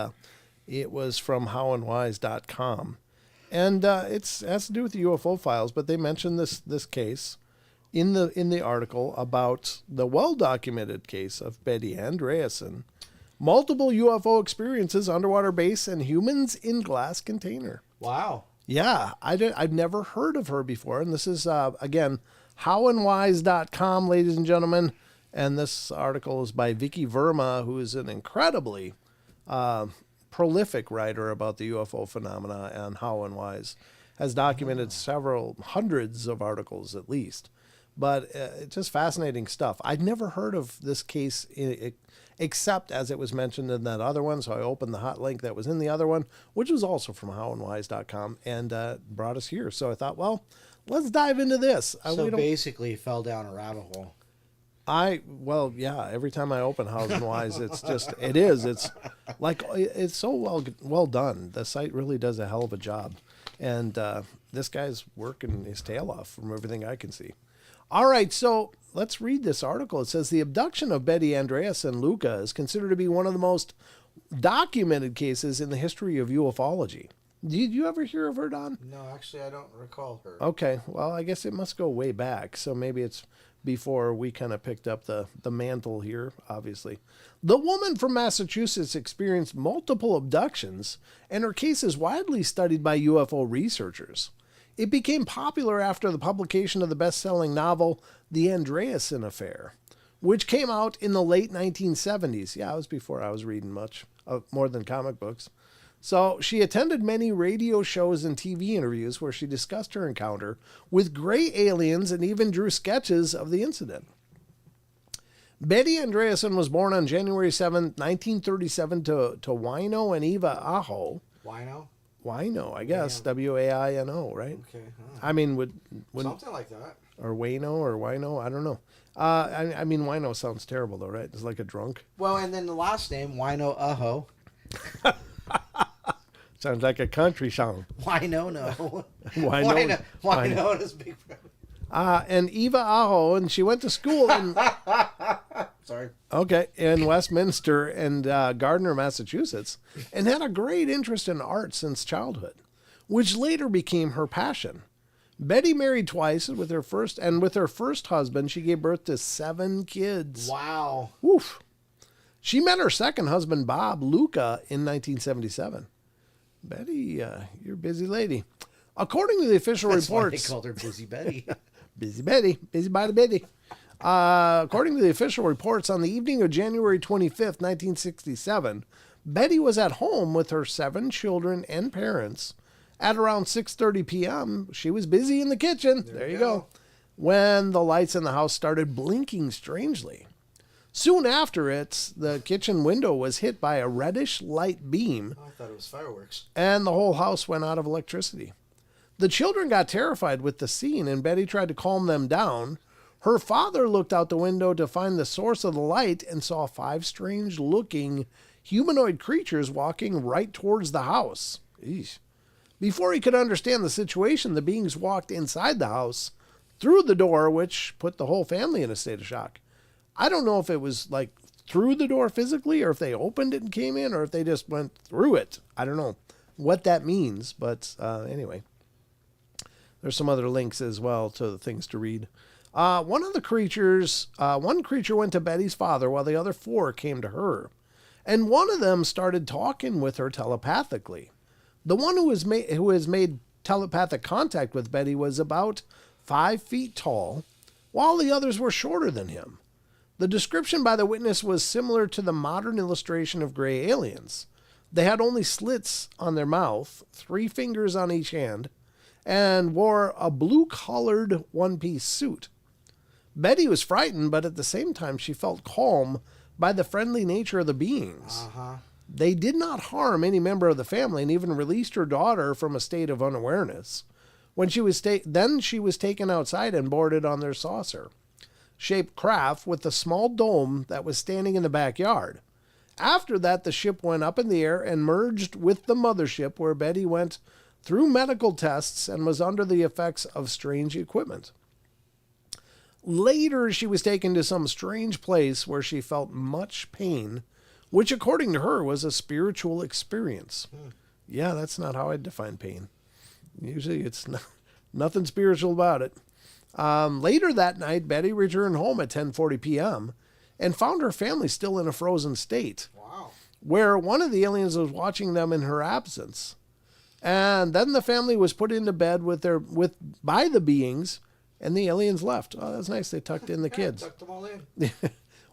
it was from howandwise.com. And it has to do with the UFO files, but they mentioned this case in the article about the well-documented case of Betty Andreasson. Multiple UFO experiences, underwater base, and humans in glass container. Wow. Yeah, I've never heard of her before. And this is, again, howandwise.com, ladies and gentlemen. And this article is by Vicky Verma, who is an incredibly prolific writer about the UFO phenomena, and How and Wise has documented several hundreds of articles at least. But it's just fascinating stuff. I'd never heard of this case except as it was mentioned in that other one. So I opened the hot link that was in the other one, which was also from howandwise.com, and brought us here. So I thought, well, let's dive into this. So basically, you fell down a rabbit hole. Yeah, every time I open House and Wise, it's like, it's so well done. The site really does a hell of a job. And this guy's working his tail off from everything I can see. All right, so let's read this article. It says the abduction of Betty Andreasson Luca is considered to be one of the most documented cases in the history of ufology. Did you ever hear of her, Don? No, actually, I don't recall her. Okay, well, I guess it must go way back. So maybe it's before we kind of picked up the mantle here, obviously. The woman from Massachusetts experienced multiple abductions, and her case is widely studied by UFO researchers. It became popular after the publication of the best-selling novel, The Andreasson Affair, which came out in the late 1970s. Yeah, it was before I was reading much, more than comic books. So she attended many radio shows and TV interviews where she discussed her encounter with gray aliens and even drew sketches of the incident. Betty Andreasson was born on January 7, 1937 to Wino and Eva Aho. Wino, I guess. Damn. Waino, right? Okay. Huh. I mean, would Something like that. or Wino, I don't know. I mean, Wino sounds terrible though, right? It's like a drunk. Well, and then the last name, Wino Aho. Sounds like a country song. Wino, no. Wino and his big friend. And Eva Aho, and she went to school in Sorry. in Westminster and Gardner, Massachusetts, and had a great interest in art since childhood, which later became her passion. Betty married twice with her first husband, she gave birth to 7 kids. Wow. Woof. She met her second husband, Bob Luca, in 1977. Betty, you're a busy lady. According to the official That's why reports... they called her Busy Betty. Busy Betty. Busybody Betty. According to the official reports, on the evening of January 25th, 1967, Betty was at home with her 7 children and parents. At around 6:30 p.m., she was busy in the kitchen. There you go. When the lights in the house started blinking strangely. Soon after it, the kitchen window was hit by a reddish light beam. I thought it was fireworks. And the whole house went out of electricity. The children got terrified with the scene, and Betty tried to calm them down. Her father looked out the window to find the source of the light and saw 5 strange-looking humanoid creatures walking right towards the house. Eesh. Before he could understand the situation, the beings walked inside the house through the door, which put the whole family in a state of shock. I don't know if it was like through the door physically, or if they opened it and came in, or if they just went through it. I don't know what that means, but anyway. There's some other links as well to the things to read. One creature went to Betty's father while the other 4 came to her. And one of them started talking with her telepathically. The one who has made telepathic contact with Betty was about 5 feet tall, while the others were shorter than him. The description by the witness was similar to the modern illustration of gray aliens. They had only slits on their mouth, 3 fingers on each hand, and wore a blue-colored one-piece suit. Betty was frightened, but at the same time she felt calm by the friendly nature of the beings. They did not harm any member of the family and even released her daughter from a state of unawareness. When she was then she was taken outside and boarded on their saucer-shaped craft with a small dome that was standing in the backyard. After that, the ship went up in the air and merged with the mothership, where Betty went through medical tests and was under the effects of strange equipment. Later, she was taken to some strange place where she felt much pain, which, according to her, was a spiritual experience. Yeah, that's not how I define pain. Usually it's nothing spiritual about it. Later that night, Betty returned home at 10:40 p.m. and found her family still in a frozen state. Wow. Where one of the aliens was watching them in her absence. And then the family was put into bed by the beings, and the aliens left. Oh, that's nice. They tucked in the kids. Tucked them all in.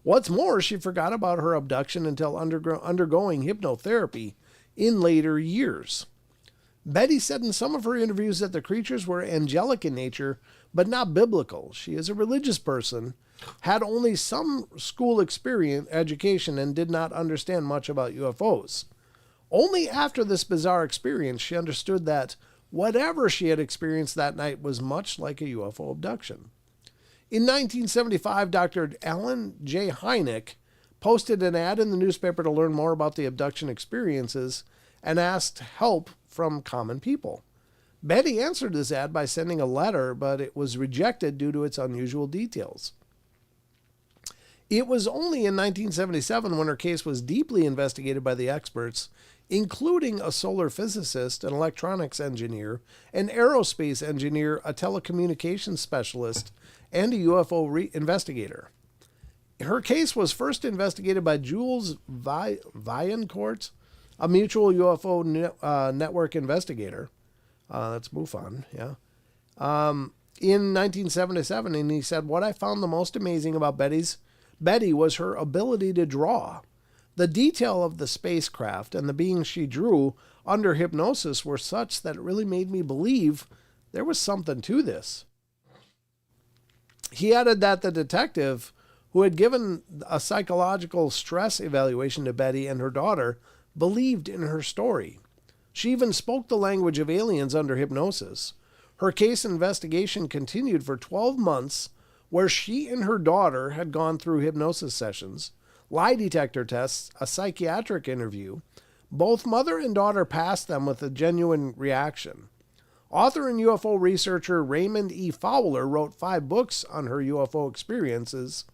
What's more, she forgot about her abduction until undergoing hypnotherapy in later years. Betty said in some of her interviews that the creatures were angelic in nature, but not biblical. She is a religious person, had only some school education, and did not understand much about UFOs. Only after this bizarre experience, she understood that whatever she had experienced that night was much like a UFO abduction. In 1975, Dr. Alan J. Hynek posted an ad in the newspaper to learn more about the abduction experiences and asked help from common people. Betty answered this ad by sending a letter, but it was rejected due to its unusual details. It was only in 1977 when her case was deeply investigated by the experts, including a solar physicist, an electronics engineer, an aerospace engineer, a telecommunications specialist, and a UFO investigator. Her case was first investigated by Jules Vaillancourt, a mutual UFO network investigator. That's MUFON, yeah. In 1977, and he said, "What I found the most amazing about Betty was her ability to draw. The detail of the spacecraft and the beings she drew under hypnosis were such that it really made me believe there was something to this." He added that the detective who had given a psychological stress evaluation to Betty and her daughter believed in her story. She even spoke the language of aliens under hypnosis. Her case investigation continued for 12 months, where she and her daughter had gone through hypnosis sessions, lie detector tests, a psychiatric interview. Both mother and daughter passed them with a genuine reaction. Author and UFO researcher Raymond E. Fowler wrote 5 books on her UFO experiences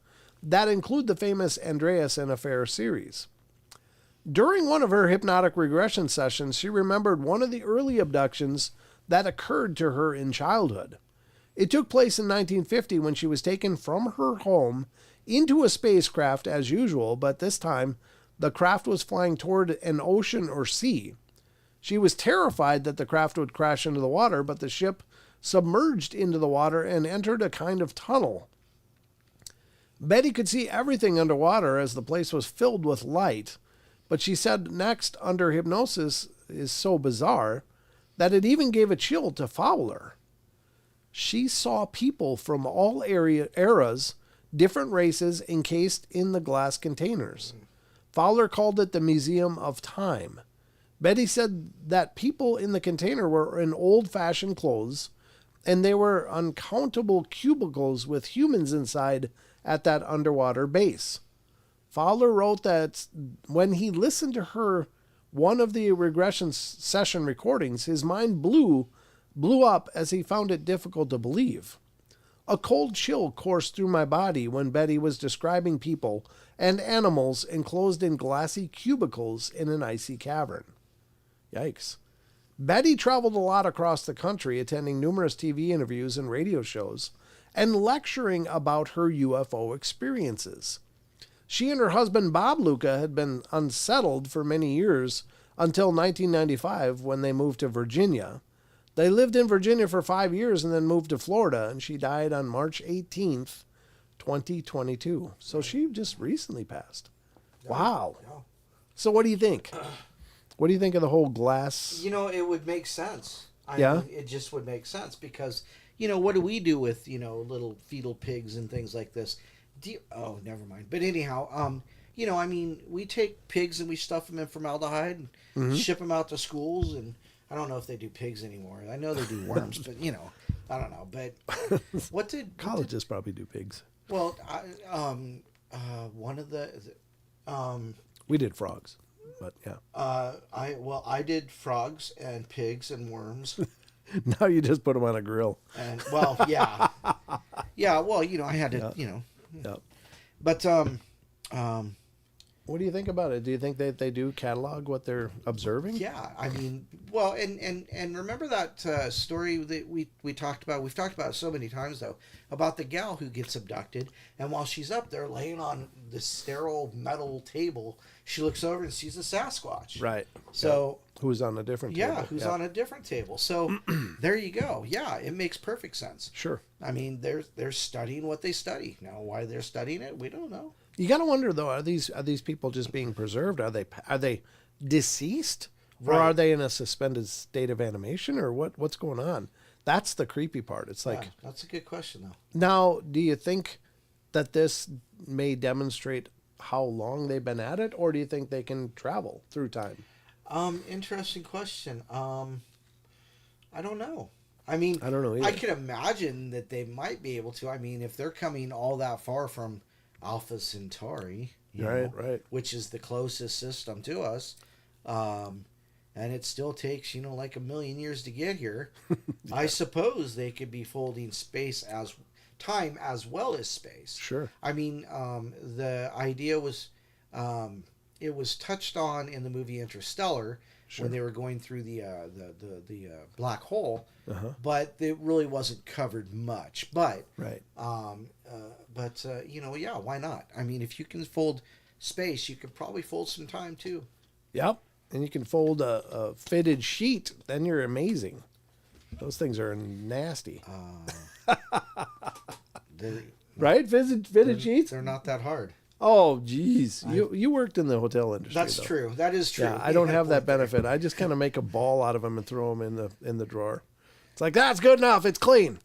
that include the famous Andreasson Affair series. During one of her hypnotic regression sessions, she remembered one of the early abductions that occurred to her in childhood. It took place in 1950 when she was taken from her home into a spacecraft as usual, but this time the craft was flying toward an ocean or sea. She was terrified that the craft would crash into the water, but the ship submerged into the water and entered a kind of tunnel. Betty could see everything underwater as the place was filled with light, but she said next, under hypnosis is so bizarre that it even gave a chill to Fowler. She saw people from all eras, different races, encased in the glass containers. Fowler called it the Museum of Time. Betty said that people in the container were in old-fashioned clothes, and there were uncountable cubicles with humans inside at that underwater base. Fowler wrote that when he listened to one of the regression session recordings, his mind blew up as he found it difficult to believe. A cold chill coursed through my body when Betty was describing people and animals enclosed in glassy cubicles in an icy cavern. Yikes. Betty traveled a lot across the country, attending numerous TV interviews and radio shows, and lecturing about her UFO experiences. She and her husband, Bob Luca, had been unsettled for many years until 1995 when they moved to Virginia. They lived in Virginia for 5 years and then moved to Florida, and she died on March 18th, 2022. So she just recently passed. Wow. So what do you think? What do you think of the whole glass? It would make sense. I Yeah? mean, it just would make sense because, what do we do with, little fetal pigs and things like this? Oh, never mind. But anyhow, we take pigs and we stuff them in formaldehyde and ship them out to schools. And I don't know if they do pigs anymore. I know they do worms, but, I don't know. But Colleges probably do pigs. Well, one of the... We did frogs, but yeah. I did frogs and pigs and worms. Now you just put them on a grill. And, well, yeah. Yeah, well, I had to, Yeah. But what do you think about it? Do you think that they do catalog what they're observing? yeah, I mean, well, and remember that story that we talked about? We've talked about it so many times though, about the gal who gets abducted, and while she's up there laying on the sterile metal table, she looks over and sees a Sasquatch. Right. So who's on a different table? yeah, who's on a different table. So there you go. Yeah, it makes perfect sense. Sure. I mean, they're studying what they study. Now, why they're studying it, we don't know. You got to wonder though: are these people just being preserved? Are they deceased, or Right. are they in a suspended state of animation, or what's going on? That's the creepy part. It's like, Yeah, that's a good question though. now, do you think that this may demonstrate how long they've been at it, or do you think they can travel through time? Interesting question. I don't know. I mean, I don't know either. I can imagine that they might be able to. I mean, if they're coming all that far from Alpha Centauri, Right, right. which is the closest system to us, and and it still takes, like a million years to get here. I suppose they could be folding space as time as well as space. Sure. I mean, the idea was, it was touched on in the movie Interstellar when they were going through the black hole, but it really wasn't covered much. But right. Yeah, why not? I mean, if you can fold space, you could probably fold some time too. Yep. And you can fold a fitted sheet. Then you're amazing. Those things are nasty. Right? Fitted sheets? They're not that hard. Oh, geez. You worked in the hotel industry. That's true. That is true. Yeah, I don't have that benefit. I just kind of make a ball out of them and throw them in the drawer. It's like, that's good enough. It's clean.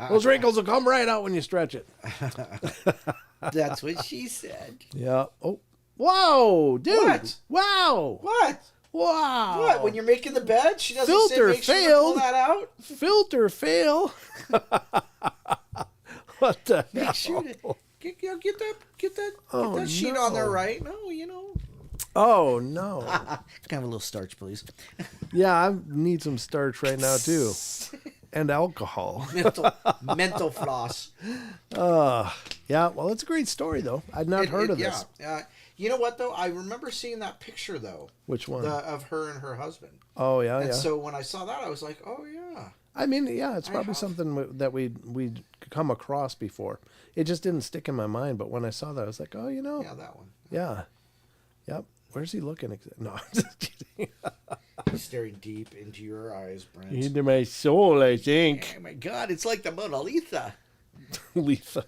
Those wrinkles will come right out when you stretch it. That's what she said. Yeah. Oh, whoa, dude. What? Wow. What? Wow. What? When you're making the bed, she doesn't Filter say make sure to failed. pull that out? Filter fail. What the Make hell? sure to get that Oh, sheet no. on there right. No, Oh, no. Can I have a little starch, please? Yeah, I need some starch right now, too. And alcohol. Mental floss. Yeah, well, it's a great story, though. I'd not heard of this. Yeah. You know what, though? I remember seeing that picture, though. Which one? Of her and her husband. Oh, yeah, And yeah. so when I saw that, I was like, oh, yeah. I mean, yeah, it's probably something that we'd come across before. It just didn't stick in my mind, but when I saw that, I was like, oh, Yeah, that one. Yeah. Yep. Where's he looking? No, I'm just kidding. He's staring deep into your eyes, Brent. Into my soul, I think. Oh, my God. It's like the Mona Lisa. Lisa.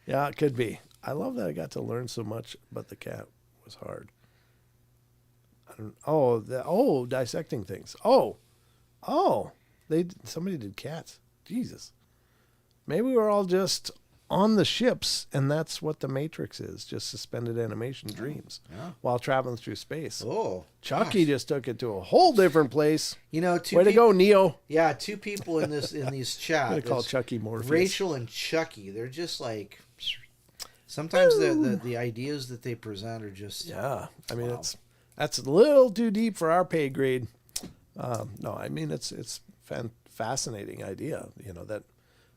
Yeah, it could be. I love that I got to learn so much, but the cat was hard. Dissecting things. Somebody did cats. Jesus. Maybe we're all just on the ships, and that's what the Matrix is, just suspended animation dreams while traveling through space. Oh. Chucky just took it to a whole different place. You know, Way to go, Neo. Yeah, two people in these chats. I call Chucky Morpheus. Rachel and Chucky. They're just like sometimes the ideas that they present are just I mean that's a little too deep for our pay grade. No, I mean it's fascinating idea. That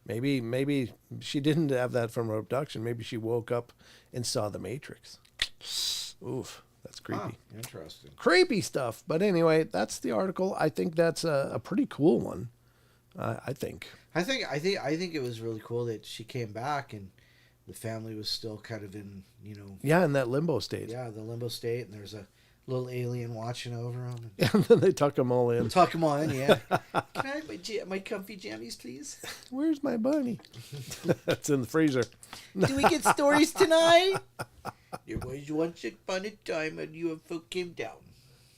maybe she didn't have that from her abduction. Maybe she woke up and saw the Matrix. Oof, that's creepy. Interesting. Creepy stuff. But anyway, that's the article. I think that's a pretty cool one. I think it was really cool that she came back and the family was still kind of in in that limbo state. Yeah, the limbo state, and there's a little alien watching over them. And then they tuck them all in. Tuck them all in, yeah. Can I have my comfy jammies, please? Where's my bunny? That's in the freezer. Do we get stories tonight? There was once upon a time a UFO came down.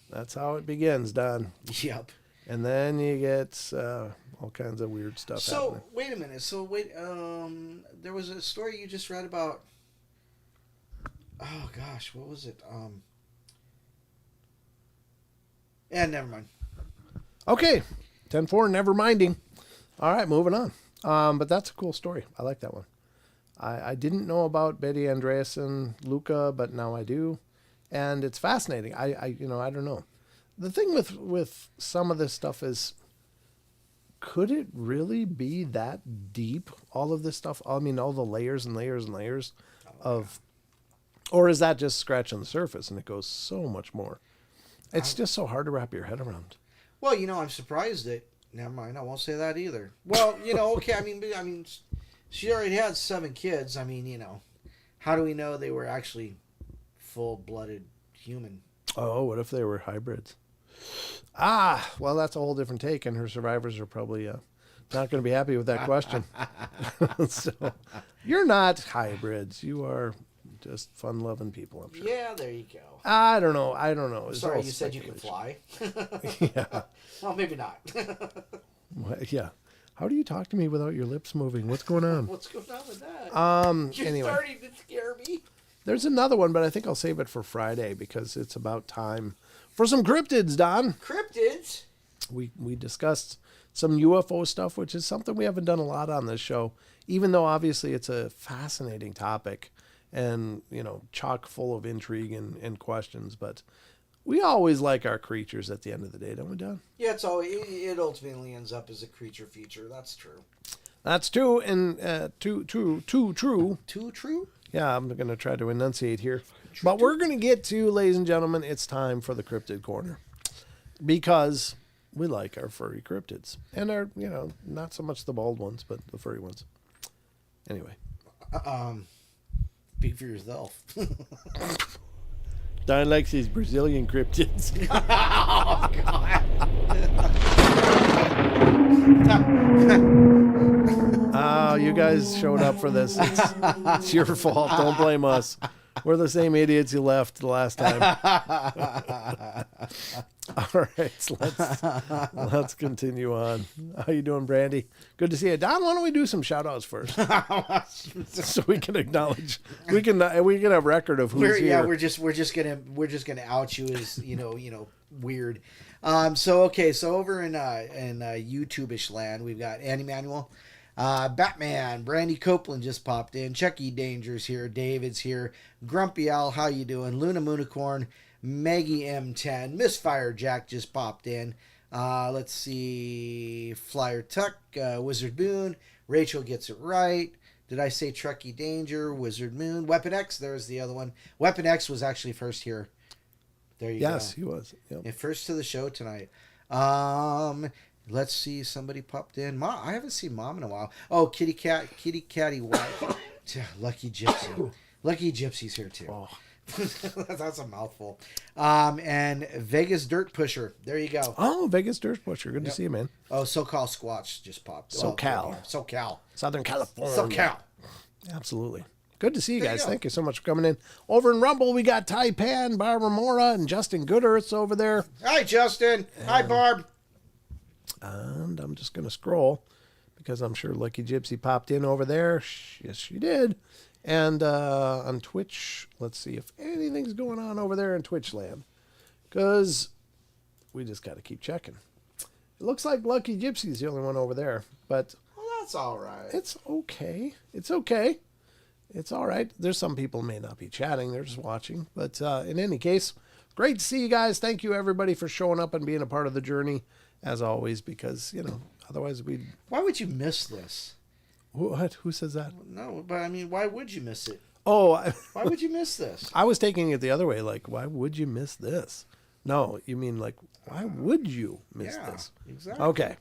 That's how it begins, Don. Yep. And then you get all kinds of weird stuff happening. Wait a minute. There was a story you just read about. Oh gosh, what was it? Yeah, never mind. Okay, 10-4, never minding. All right, moving on. But that's a cool story. I like that one. I didn't know about Betty Andreasson, Luca, but now I do, and it's fascinating. I don't know. The thing with some of this stuff is, could it really be that deep? All of this stuff. I mean, all the layers and layers and layers of, or is that just scratching the surface and it goes so much more? It's just so hard to wrap your head around. Well, I'm surprised that. Never mind. I won't say that either. Well, okay. I mean, she already had 7 kids. I mean, how do we know they were actually full-blooded human? Oh, what if they were hybrids? Well, that's a whole different take, and her survivors are probably not going to be happy with that question. So, you're not hybrids. You are just fun-loving people, I'm sure. Yeah, there you go. I don't know. It's sorry, all you said you could fly. Yeah. Well, maybe not. Yeah. How do you talk to me without your lips moving? What's going on? What's going on with that? You're Anyway. starting to scare me. There's another one, but I think I'll save it for Friday because it's about time for some cryptids, Don. Cryptids? We discussed some UFO stuff, which is something we haven't done a lot on this show, even though obviously it's a fascinating topic and, chock full of intrigue and questions. But we always like our creatures at the end of the day, don't we, Don? Yeah, it ultimately ends up as a creature feature. That's true. That's true, and too true. Too true? Yeah, I'm going to try to enunciate here. But we're going to get to, ladies and gentlemen, it's time for the Cryptid Corner. Because we like our furry cryptids. And our, not so much the bald ones, but the furry ones. Anyway. Speak for yourself. Don likes these Brazilian cryptids. Oh, God. Oh, you guys showed up for this. It's your fault. Don't blame us. We're the same idiots you left the last time. All right, let's continue on. How you doing, Brandy? Good to see you. Don, why don't we do some shout outs first? So we can acknowledge we can have record of who's here. Yeah, we're just gonna out you as weird. So over in YouTube-ish land, we've got Andy Manuel, Batman, Brandy Copeland just popped in, Chucky Danger's here, David's here, Grumpy Al, how you doing? Luna Moonicorn, Maggie M10, Misfire Jack just popped in. Let's see, Flyer Tuck, Wizard Moon, Rachel gets it right. Did I say Trucky Danger, Wizard Moon, Weapon X? There's the other one. Weapon X was actually first here. There you go. Yes, he was. Yep. And first to the show tonight. Let's see. Somebody popped in. I haven't seen Mom in a while. Oh, Kitty Catty White. Lucky Gypsy. Lucky Gypsy's here too. Oh. That's a mouthful. And Vegas Dirt Pusher. There you go. Oh, Vegas Dirt Pusher. Good to see you, man. Oh, SoCal Squatch just popped. SoCal. SoCal. Southern California. SoCal. Absolutely. Good to see you guys. You Thank you so much for coming in. Over in Rumble, we got Taipan, Barbara Mora, and Justin Goodearth's over there. Hi, Justin. Hi, Barb. And I'm just going to scroll because I'm sure Lucky Gypsy popped in over there. Yes, she did. And on Twitch, let's see if anything's going on over there in Twitch land. Because we just got to keep checking. It looks like Lucky Gypsy's the only one over there. But well, that's all right. It's okay. It's okay. It's all right. There's some people may not be chatting. They're just watching. But in any case, great to see you guys. Thank you, everybody, for showing up and being a part of the journey, as always, because, otherwise we'd... Why would you miss this? What? Who says that? No, but I mean, why would you miss it? Oh. Why would you miss this? I was taking it the other way. Like, why would you miss this? No, you mean like, why would you miss this? Exactly. Okay.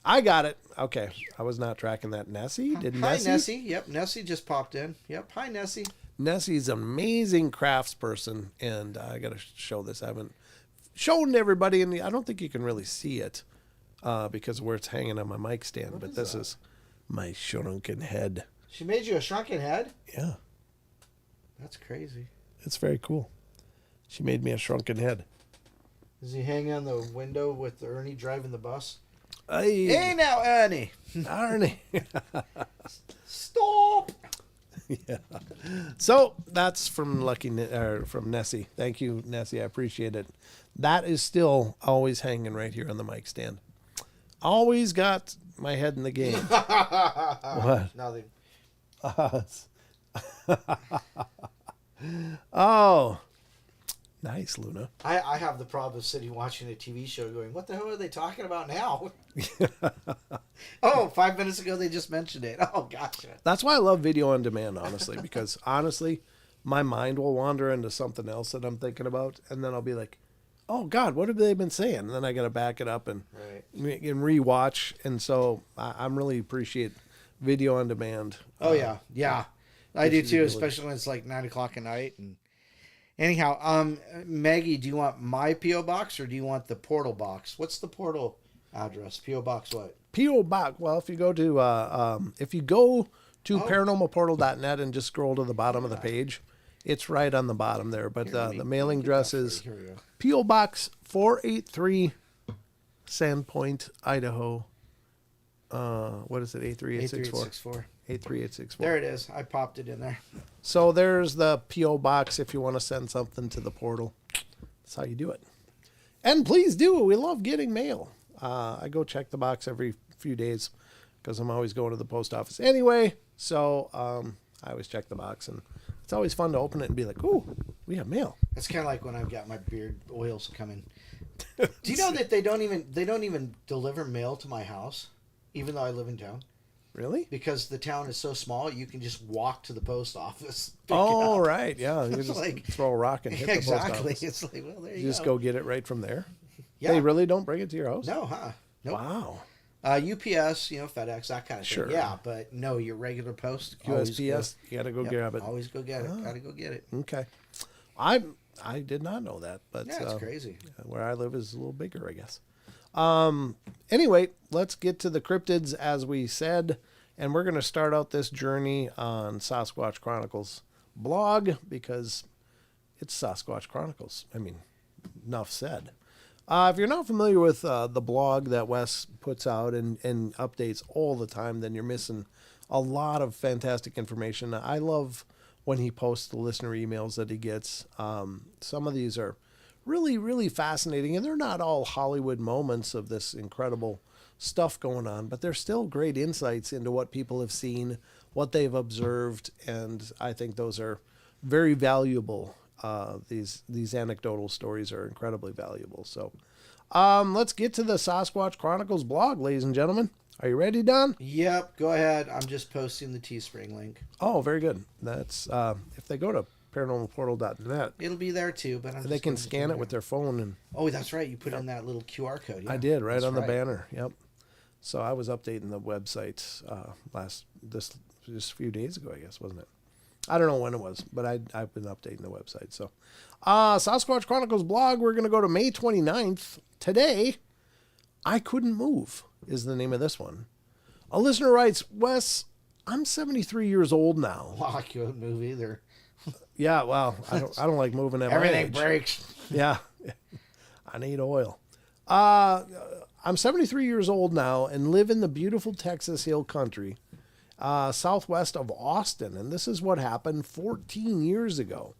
I got it. Okay. I was not tracking that. Nessie? Hi, Nessie. Yep, Nessie just popped in. Yep. Hi, Nessie. Nessie's an amazing craftsperson, and I got to show this. I haven't shown everybody, and I don't think you can really see it because of where it's hanging on my mic stand, but this is my shrunken head. She made you a shrunken head? Yeah. That's crazy. It's very cool. She made me a shrunken head. Does he hang on the window with Ernie driving the bus? Hey now, Ernie. Ernie. Stop. Yeah. So that's from from Nessie. Thank you, Nessie. I appreciate it. That is still always hanging right here on the mic stand. Always got my head in the game. What? Nothing. Oh. Nice, Luna. I have the problem of sitting watching a TV show going, what the hell are they talking about now? Oh, 5 minutes ago they just mentioned it. Oh, gotcha. That's why I love video on demand, honestly, because honestly, my mind will wander into something else that I'm thinking about, and then I'll be like, oh, God, what have they been saying? And then I got to back it up and rewatch. And so I really appreciate video on demand. Oh, yeah. Yeah. I do too, especially when it's like 9 o'clock at night. And anyhow, Maggie, do you want my P.O. box or do you want the portal box? What's the portal address? P.O. box what? P.O. box. Well, if you go to paranormalportal.net and just scroll to the bottom of the page, it's right on the bottom there. But the mailing address is P.O. Box 483, Sandpoint, Idaho. What is it? 83864. 83864. There it is. I popped it in there. So there's the P.O. Box if you want to send something to the portal. That's how you do it. And please do. We love getting mail. I go check the box every few days because I'm always going to the post office anyway. So I always check the box, and it's always fun to open it and be like, ooh, we have mail. That's kind of like when I've got my beard oils coming. Do you know that they don't even deliver mail to my house, even though I live in town? Really? Because the town is so small, you can just walk to the post office. Oh, right. Yeah. You just Like, throw a rock and hit the post office. It's like, well, there you You just go. go get it right from there? Yeah. They really don't bring it to your house? No, huh? Nope. Wow. UPS, FedEx, that kind of Sure. thing. Yeah, but no, your regular post. always USPS, you got to go grab it. Always go get it. Gotta go get it. Okay. I did not know that, but Yeah, it's crazy. where I live is a little bigger, I guess. Anyway, let's get to the cryptids as we said, and we're going to start out this journey on Sasquatch Chronicles blog because it's Sasquatch Chronicles. I mean, enough said. If you're not familiar with the blog that Wes puts out and updates all the time, then you're missing a lot of fantastic information. I love when he posts the listener emails that he gets. Some of these are really, really fascinating, and they're not all Hollywood moments of this incredible stuff going on, but they're still great insights into what people have seen, what they've observed, and I think those are very valuable. These anecdotal stories are incredibly valuable. So let's get to the Sasquatch Chronicles blog, ladies and gentlemen. Are you ready, Don? Yep, go ahead. I'm just posting the Teespring link. Oh, very good. That's if they go to paranormalportal.net, It'll be there too, but they can scan it with their phone. And Oh, that's right. You put in that little QR code. Yeah, I did right that's on the banner. Yep. So I was updating the website just a few days ago, I guess, wasn't it? I don't know when it was, but I've been updating the website. So Sasquatch Chronicles blog, we're going to go to May 29th. Today, I Couldn't Move is the name of this one. A listener writes, Wes, I'm 73 years old now. Well, I couldn't move either. Yeah, well, I don't like moving at my Everything age. breaks. Yeah, I need oil. I'm 73 years old now and live in the beautiful Texas Hill Country, southwest of Austin. And this is what happened 14 years ago.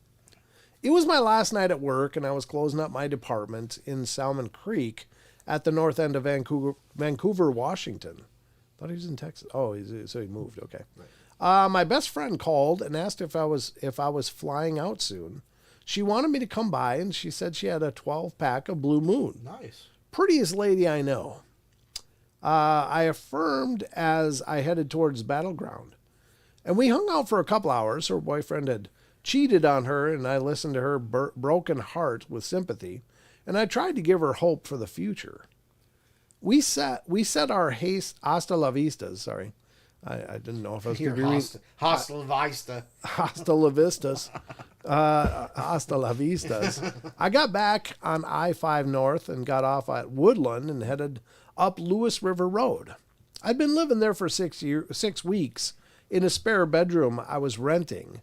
It was my last night at work, and I was closing up my department in Salmon Creek at the north end of Vancouver, Washington. Thought he was in Texas. Oh, so he moved. Okay. Right. My best friend called and asked if I was flying out soon. She wanted me to come by, and she said she had a 12-pack of Blue Moon. Nice. Prettiest lady I know. I affirmed as I headed towards Battleground. And we hung out for a couple hours. Her boyfriend had cheated on her, and I listened to her broken heart with sympathy, and I tried to give her hope for the future. We set our hasta la vistas. Sorry. I didn't know if I was going to be reading. Hasta la vista. Hasta la vistas. Hasta la vistas. I got back on I-5 North and got off at Woodland and headed up Lewis River Road. I'd been living there for 6 weeks in a spare bedroom I was renting.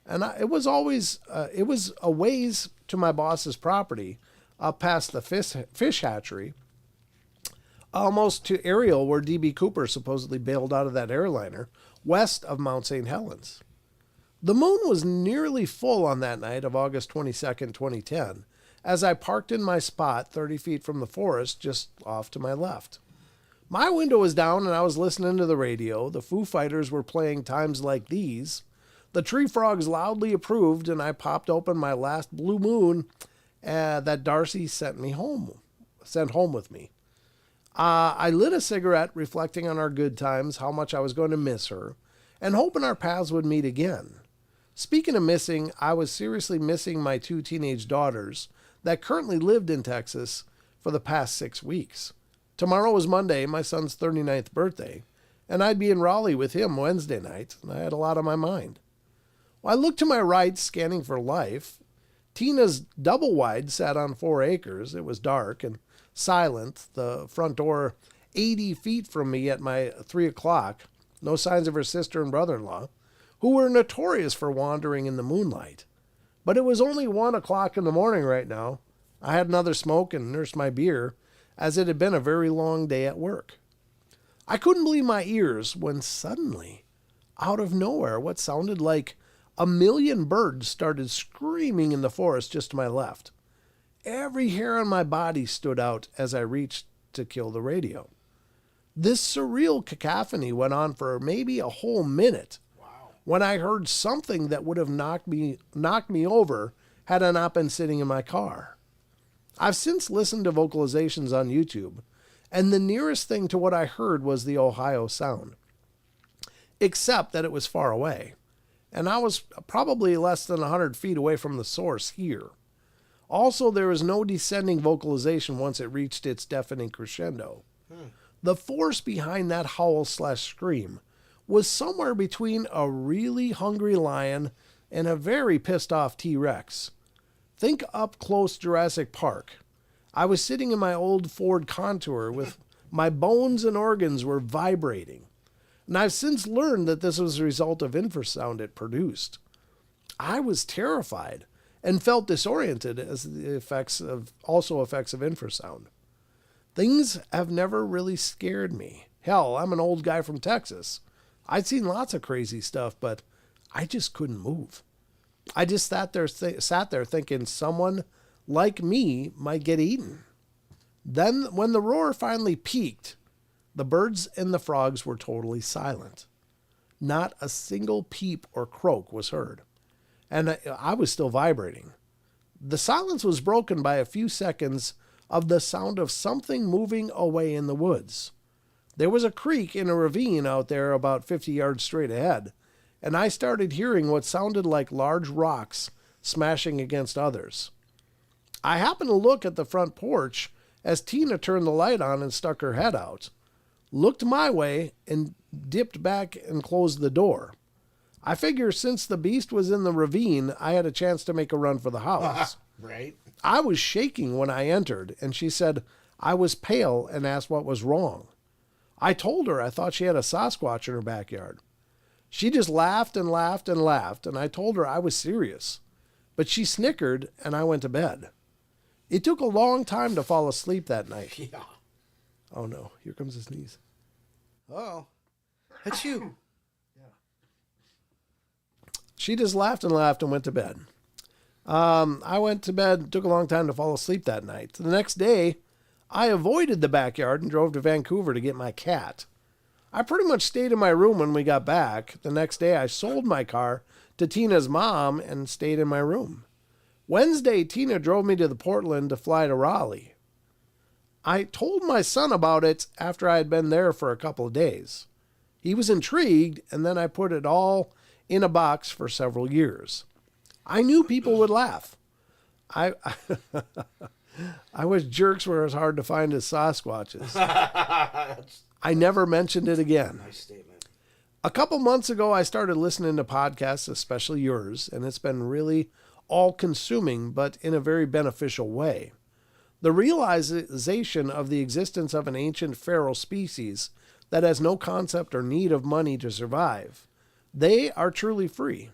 And it was a ways to my boss's property, up past the fish hatchery, almost to Ariel, where D.B. Cooper supposedly bailed out of that airliner, west of Mount St. Helens. The moon was nearly full on that night of August 22nd, 2010, as I parked in my spot 30 feet from the forest just off to my left. My window was down and I was listening to the radio. The Foo Fighters were playing Times Like These. The tree frogs loudly approved, and I popped open my last Blue Moon that Darcy sent home with me. I lit a cigarette, reflecting on our good times, how much I was going to miss her, and hoping our paths would meet again. Speaking of missing, I was seriously missing my 2 teenage daughters that currently lived in Texas for the past 6 weeks. Tomorrow was Monday, my son's 39th birthday, and I'd be in Raleigh with him Wednesday night, and I had a lot on my mind. Well, I looked to my right, scanning for life. Tina's double wide sat on 4 acres. It was dark and silent. The front door 80 feet from me at my 3 o'clock. No signs of her sister and brother-in-law, who were notorious for wandering in the moonlight. But it was only 1 o'clock in the morning right now. I had another smoke and nursed my beer, as it had been a very long day at work. I couldn't believe my ears when suddenly, out of nowhere, what sounded like a million birds started screaming in the forest just to my left. Every hair on my body stood out as I reached to kill the radio. This surreal cacophony went on for maybe a whole minute. Wow. when I heard something that would have knocked me over had I not been sitting in my car. I've since listened to vocalizations on YouTube, and the nearest thing to what I heard was the Ohio sound, except that it was far away, and I was probably less than 100 feet away from the source here. Also, there was no descending vocalization once it reached its deafening crescendo. The force behind that howl/scream was somewhere between a really hungry lion and a very pissed off T-Rex. Think up close Jurassic Park. I was sitting in my old Ford Contour with my bones and organs were vibrating. And I've since learned that this was a result of infrasound it produced. I was terrified and felt disoriented as the effects of infrasound. Things have never really scared me. Hell, I'm an old guy from Texas. I'd seen lots of crazy stuff, but I just couldn't move. I just sat there thinking someone like me might get eaten. Then, when the roar finally peaked, the birds and the frogs were totally silent. Not a single peep or croak was heard, and I was still vibrating. The silence was broken by a few seconds of the sound of something moving away in the woods. There was a creek in a ravine out there about 50 yards straight ahead, and I started hearing what sounded like large rocks smashing against others. I happened to look at the front porch as Tina turned the light on and stuck her head out, looked my way, and dipped back and closed the door. I figure since the beast was in the ravine, I had a chance to make a run for the house. Right. I was shaking when I entered, and she said I was pale and asked what was wrong. I told her I thought she had a Sasquatch in her backyard. She just laughed and laughed and laughed, and I told her I was serious. But she snickered, and I went to bed. It took a long time to fall asleep that night. Yeah. Oh no, here comes the sneeze. Oh, that's you. She just laughed and laughed and went to bed. I went to bed. It took a long time to fall asleep that night. The next day, I avoided the backyard and drove to Vancouver to get my cat. I pretty much stayed in my room when we got back. The next day, I sold my car to Tina's mom and stayed in my room. Wednesday, Tina drove me to the Portland to fly to Raleigh. I told my son about it after I had been there for a couple of days. He was intrigued, and then I put it all in a box for several years. I knew people would laugh. I wish jerks were as hard to find as Sasquatches. I never mentioned it again. Nice statement. A couple months ago, I started listening to podcasts, especially yours, and it's been really all-consuming, but in a very beneficial way. The realization of the existence of an ancient feral species that has no concept or need of money to survive. They are truly free.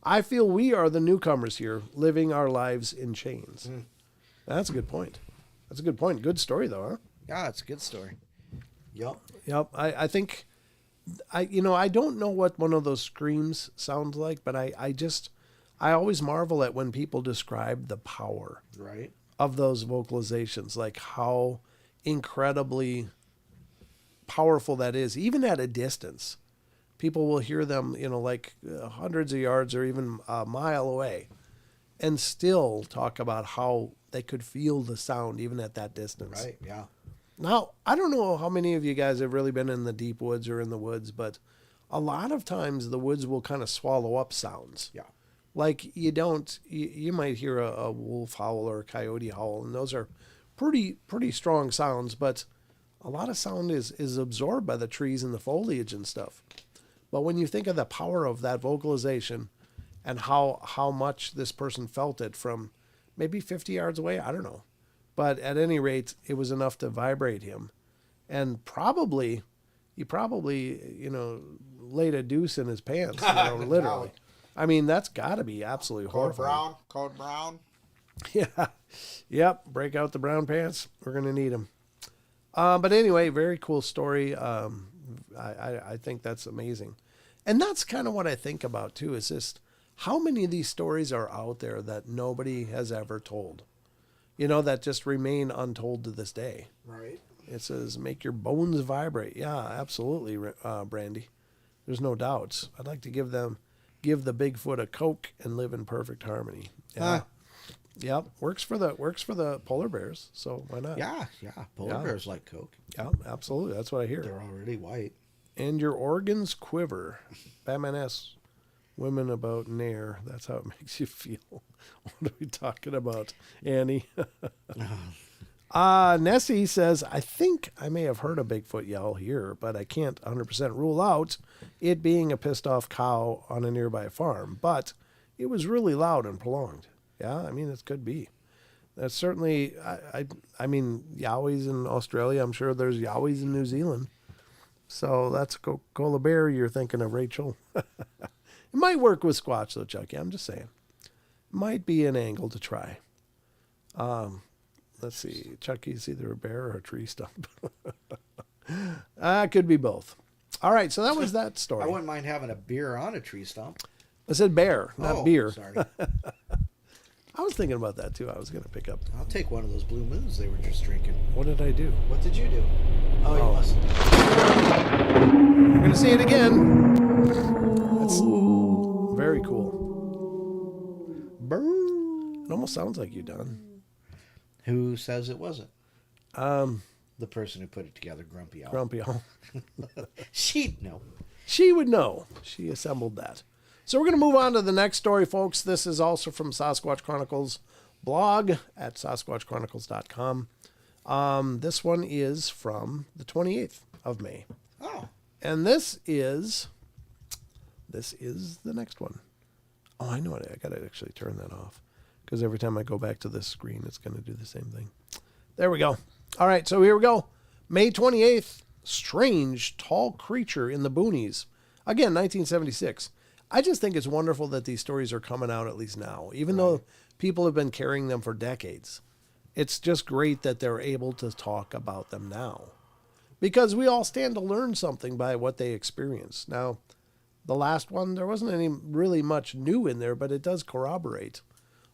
I feel we are the newcomers here, living our lives in chains. That's a good point. That's a good point. Good story, though, huh? Yeah, it's a good story. Yep. Yep. I think, I don't know what one of those screams sounds like, but I always marvel at when people describe the power Right. of those vocalizations, like how incredibly powerful that is, even at a distance. People will hear them, like hundreds of yards or even a mile away, and still talk about how they could feel the sound even at that distance. Right, yeah. Now, I don't know how many of you guys have really been in the deep woods or in the woods, but a lot of times the woods will kind of swallow up sounds. Yeah. Like you might hear a wolf howl or a coyote howl, and those are pretty strong sounds, but a lot of sound is absorbed by the trees and the foliage and stuff. But when you think of the power of that vocalization and how much this person felt it from maybe 50 yards away, I don't know. But at any rate, it was enough to vibrate him. And he probably, laid a deuce in his pants, literally. I mean, that's got to be absolutely horrifying. Code brown. Yeah. Yep. Break out the brown pants. We're going to need them. But anyway, very cool story. I think that's amazing. And that's kind of what I think about, too, is just how many of these stories are out there that nobody has ever told, that just remain untold to this day. Right. It says, make your bones vibrate. Yeah, absolutely, Brandy. There's no doubts. I'd like to give the Bigfoot a Coke and live in perfect harmony. Yeah. Yep. Works for the polar bears, so why not? Yeah. Polar bears like Coke. Yeah, absolutely. That's what I hear. They're already white. And your organs quiver. Batman asks women about Nair. That's how it makes you feel. What are we talking about, Annie? Nessie says, I think I may have heard a Bigfoot yell here, but I can't 100% rule out it being a pissed off cow on a nearby farm. But it was really loud and prolonged. Yeah, I mean, it could be. That's certainly, I mean, yowies in Australia. I'm sure there's yowies in New Zealand. So that's a Coca-Cola bear. You're thinking of Rachel. It might work with Squatch, though, Chucky. I'm just saying. Might be an angle to try. Let's see. Chucky's either a bear or a tree stump. Could be both. All right, so that was that story. I wouldn't mind having a beer on a tree stump. I said bear, not beer. Sorry. I was thinking about that, too. I was going to pick up. I'll take one of those Blue Moons they were just drinking. What did I do? What did you do? Oh, you must. We're going to see it again. That's very cool. It almost sounds like you, Don. Who says it wasn't? The person who put it together, Grumpy Owl. Grumpy Owl. She'd know. She would know. She assembled that. So we're going to move on to the next story, folks. This is also from Sasquatch Chronicles blog at sasquatchchronicles.com. This one is from the 28th of May. Oh. And this is the next one. Oh, I know it. I got to actually turn that off because every time I go back to this screen, it's going to do the same thing. There we go. All right, so here we go. May 28th, strange tall creature in the boonies. Again, 1976. I just think it's wonderful that these stories are coming out at least now, even though people have been carrying them for decades. It's just great that they're able to talk about them now because we all stand to learn something by what they experience. Now, the last one, there wasn't any really much new in there, but it does corroborate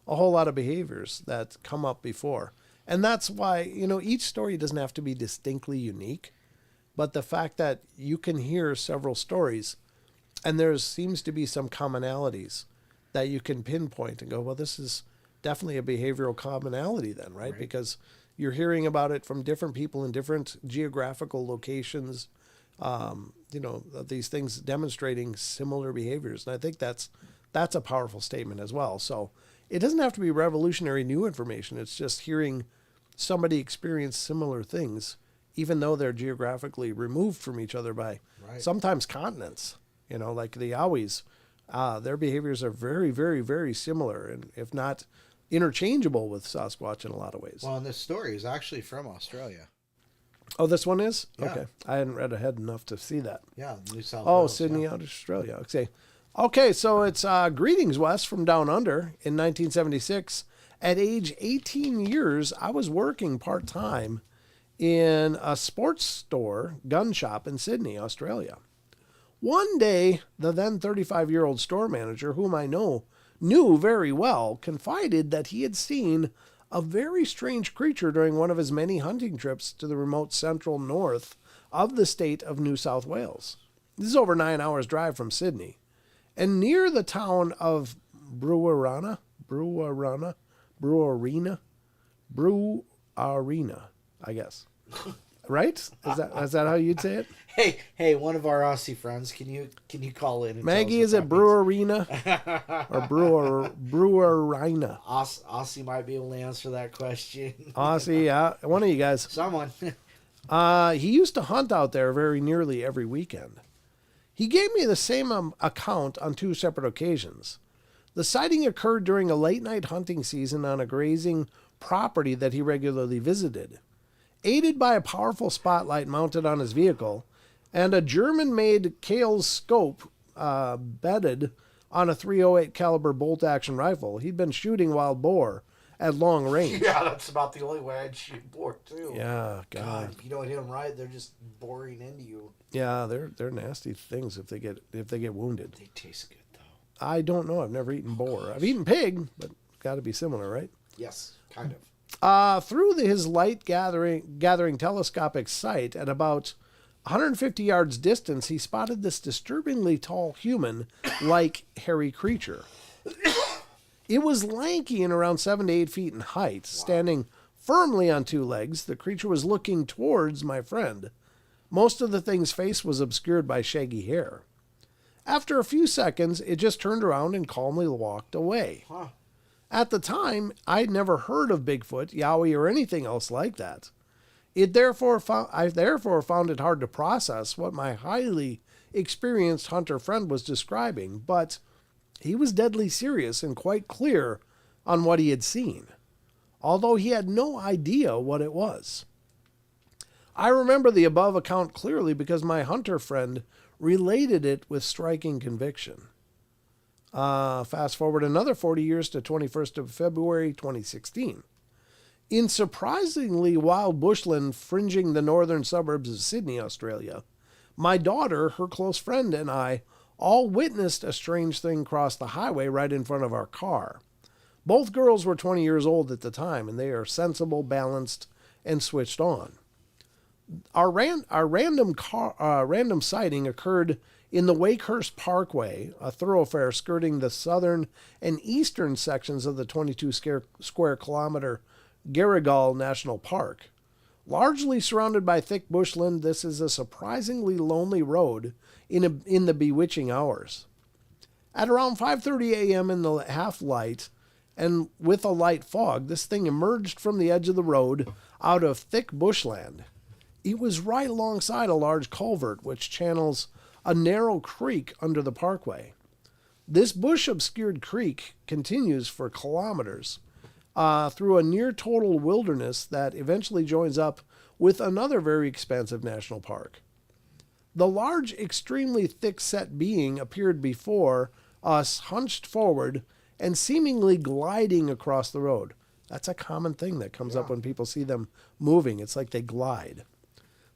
a whole lot of behaviors that come up before. And that's why, each story doesn't have to be distinctly unique, but the fact that you can hear several stories and there seems to be some commonalities that you can pinpoint and go, well, this is definitely a behavioral commonality then, right? Because you're hearing about it from different people in different geographical locations, these things demonstrating similar behaviors. And I think that's a powerful statement as well. So it doesn't have to be revolutionary new information. It's just hearing somebody experience similar things, even though they're geographically removed from each other by sometimes continents. Like the Yowies, their behaviors are very, very, very similar, and if not interchangeable with Sasquatch in a lot of ways. Well, and this story is actually from Australia. Oh, this one is? Yeah. Okay. I hadn't read ahead enough to see that. Yeah, New South Oh, Wales. Sydney, out of Australia. Okay, so it's Greetings, Wes, from Down Under in 1976. At age 18 years, I was working part-time in a sports store, gun shop in Sydney, Australia. One day, the then 35-year-old store manager, whom I knew very well, confided that he had seen a very strange creature during one of his many hunting trips to the remote central north of the state of New South Wales. This is over 9 hours' drive from Sydney. And near the town of Brewarina, I guess. Right? Is that how you'd say it? Hey, one of our Aussie friends, can you call in? And Maggie, is it Brewarina or Brewarina? Aussie might be able to answer that question. Aussie, yeah, one of you guys. Someone. He used to hunt out there very nearly every weekend. He gave me the same account on 2 separate occasions. The sighting occurred during a late-night hunting season on a grazing property that he regularly visited. Aided by a powerful spotlight mounted on his vehicle and a German-made Kale's scope bedded on a .308 caliber bolt-action rifle, he'd been shooting wild boar at long range. Yeah, that's about the only way I'd shoot boar too. Yeah, God. If you don't hit them right, they're just boring into you. Yeah, they're nasty things if they get wounded. They taste good though. I don't know. I've never eaten boar. I've eaten pig, but got to be similar, right? Yes, kind of. Through his light gathering telescopic sight at about 150 yards distance, he spotted this disturbingly tall human-like hairy creature. It was lanky and around 7 to 8 feet in height. Standing firmly on two legs, the creature was looking towards my friend. Most of the thing's face was obscured by shaggy hair. After a few seconds, it just turned around and calmly walked away. Huh. At the time, I'd never heard of Bigfoot, Yowie, or anything else like that. I therefore found it hard to process what my highly experienced hunter friend was describing, but he was deadly serious and quite clear on what he had seen, although he had no idea what it was. I remember the above account clearly because my hunter friend related it with striking conviction. Fast forward another 40 years to 21st of February 2016. In surprisingly wild bushland fringing the northern suburbs of Sydney, Australia, my daughter, her close friend, and I all witnessed a strange thing cross the highway right in front of our car. Both girls were 20 years old at the time, and they are sensible, balanced, and switched on. Our random sighting occurred in the Wakehurst Parkway, a thoroughfare skirting the southern and eastern sections of the 22 square kilometer Garigal National Park. Largely surrounded by thick bushland, this is a surprisingly lonely road in the bewitching hours. At around 5:30 a.m. in the half light and with a light fog, this thing emerged from the edge of the road out of thick bushland. It was right alongside a large culvert which channels a narrow creek under the parkway. This bush-obscured creek continues for kilometers through a near-total wilderness that eventually joins up with another very expansive national park. The large, extremely thick-set being appeared before us, hunched forward and seemingly gliding across the road. That's a common thing that comes up when people see them moving. It's like they glide.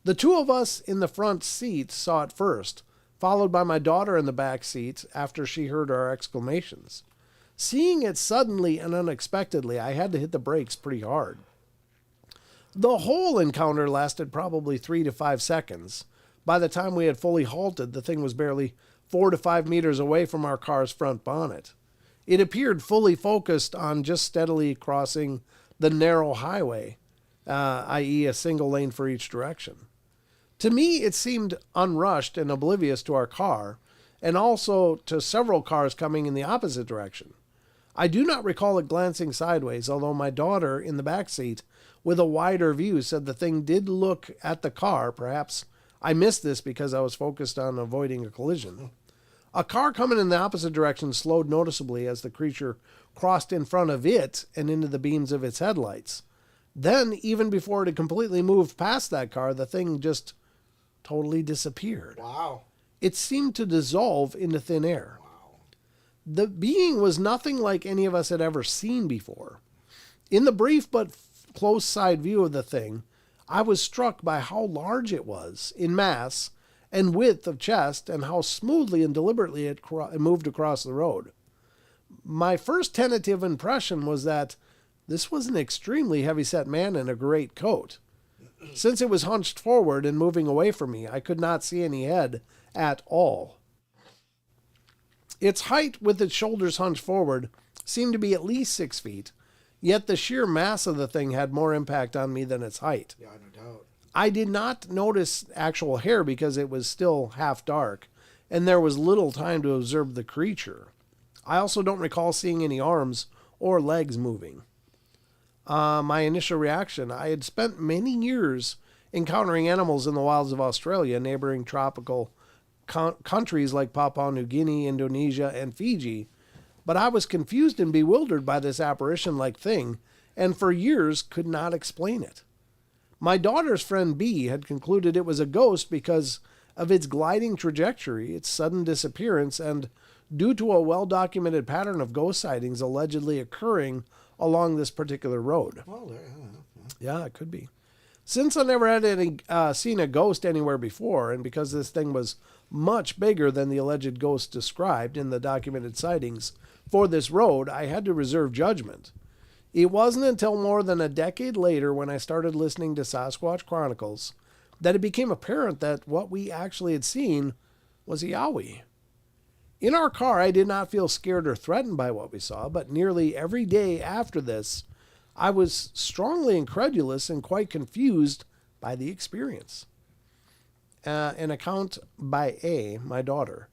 The two of us in the front seat saw it first, followed by my daughter in the back seat after she heard our exclamations. Seeing it suddenly and unexpectedly, I had to hit the brakes pretty hard. The whole encounter lasted probably 3 to 5 seconds. By the time we had fully halted, the thing was barely 4 to 5 meters away from our car's front bonnet. It appeared fully focused on just steadily crossing the narrow highway, i.e. a single lane for each direction. To me, it seemed unrushed and oblivious to our car, and also to several cars coming in the opposite direction. I do not recall it glancing sideways, although my daughter in the back seat, with a wider view, said the thing did look at the car. Perhaps I missed this because I was focused on avoiding a collision. A car coming in the opposite direction slowed noticeably as the creature crossed in front of it and into the beams of its headlights. Then, even before it had completely moved past that car, the thing just totally disappeared. Wow. It seemed to dissolve into thin air. Wow. The being was nothing like any of us had ever seen before. In the brief but close side view of the thing, I was struck by how large it was in mass and width of chest, and how smoothly and deliberately it moved across the road. My first tentative impression was that this was an extremely heavy-set man in a great coat. Since it was hunched forward and moving away from me, I could not see any head at all. Its height, with its shoulders hunched forward, seemed to be at least 6 feet, yet the sheer mass of the thing had more impact on me than its height. Yeah, no doubt. I did not notice actual hair because it was still half dark, and there was little time to observe the creature. I also don't recall seeing any arms or legs moving. My initial reaction: I had spent many years encountering animals in the wilds of Australia, neighboring tropical countries like Papua New Guinea, Indonesia, and Fiji, but I was confused and bewildered by this apparition-like thing, and for years could not explain it. My daughter's friend B had concluded it was a ghost because of its gliding trajectory, its sudden disappearance, and due to a well-documented pattern of ghost sightings allegedly occurring along this particular road. Well, Yeah, it could be. Since I never had seen a ghost anywhere before, and because this thing was much bigger than the alleged ghost described in the documented sightings for this road, I had to reserve judgment. It wasn't until more than a decade later, when I started listening to Sasquatch Chronicles, that it became apparent that what we actually had seen was a yowie. In our car, I did not feel scared or threatened by what we saw, but nearly every day after this, I was strongly incredulous and quite confused by the experience. An account by A, my daughter.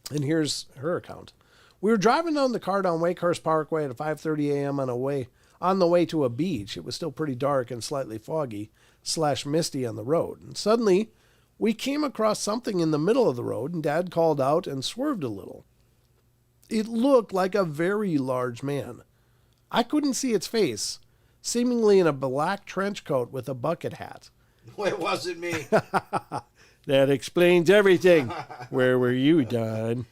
And here's her account. We were driving down the car down Wakehurst Parkway at 5:30 a.m. on the way to a beach. It was still pretty dark and slightly foggy / misty on the road. And suddenly, we came across something in the middle of the road, and Dad called out and swerved a little. It looked like a very large man. I couldn't see its face, seemingly in a black trench coat with a bucket hat. It wasn't me. That explains everything. Where were you, Don?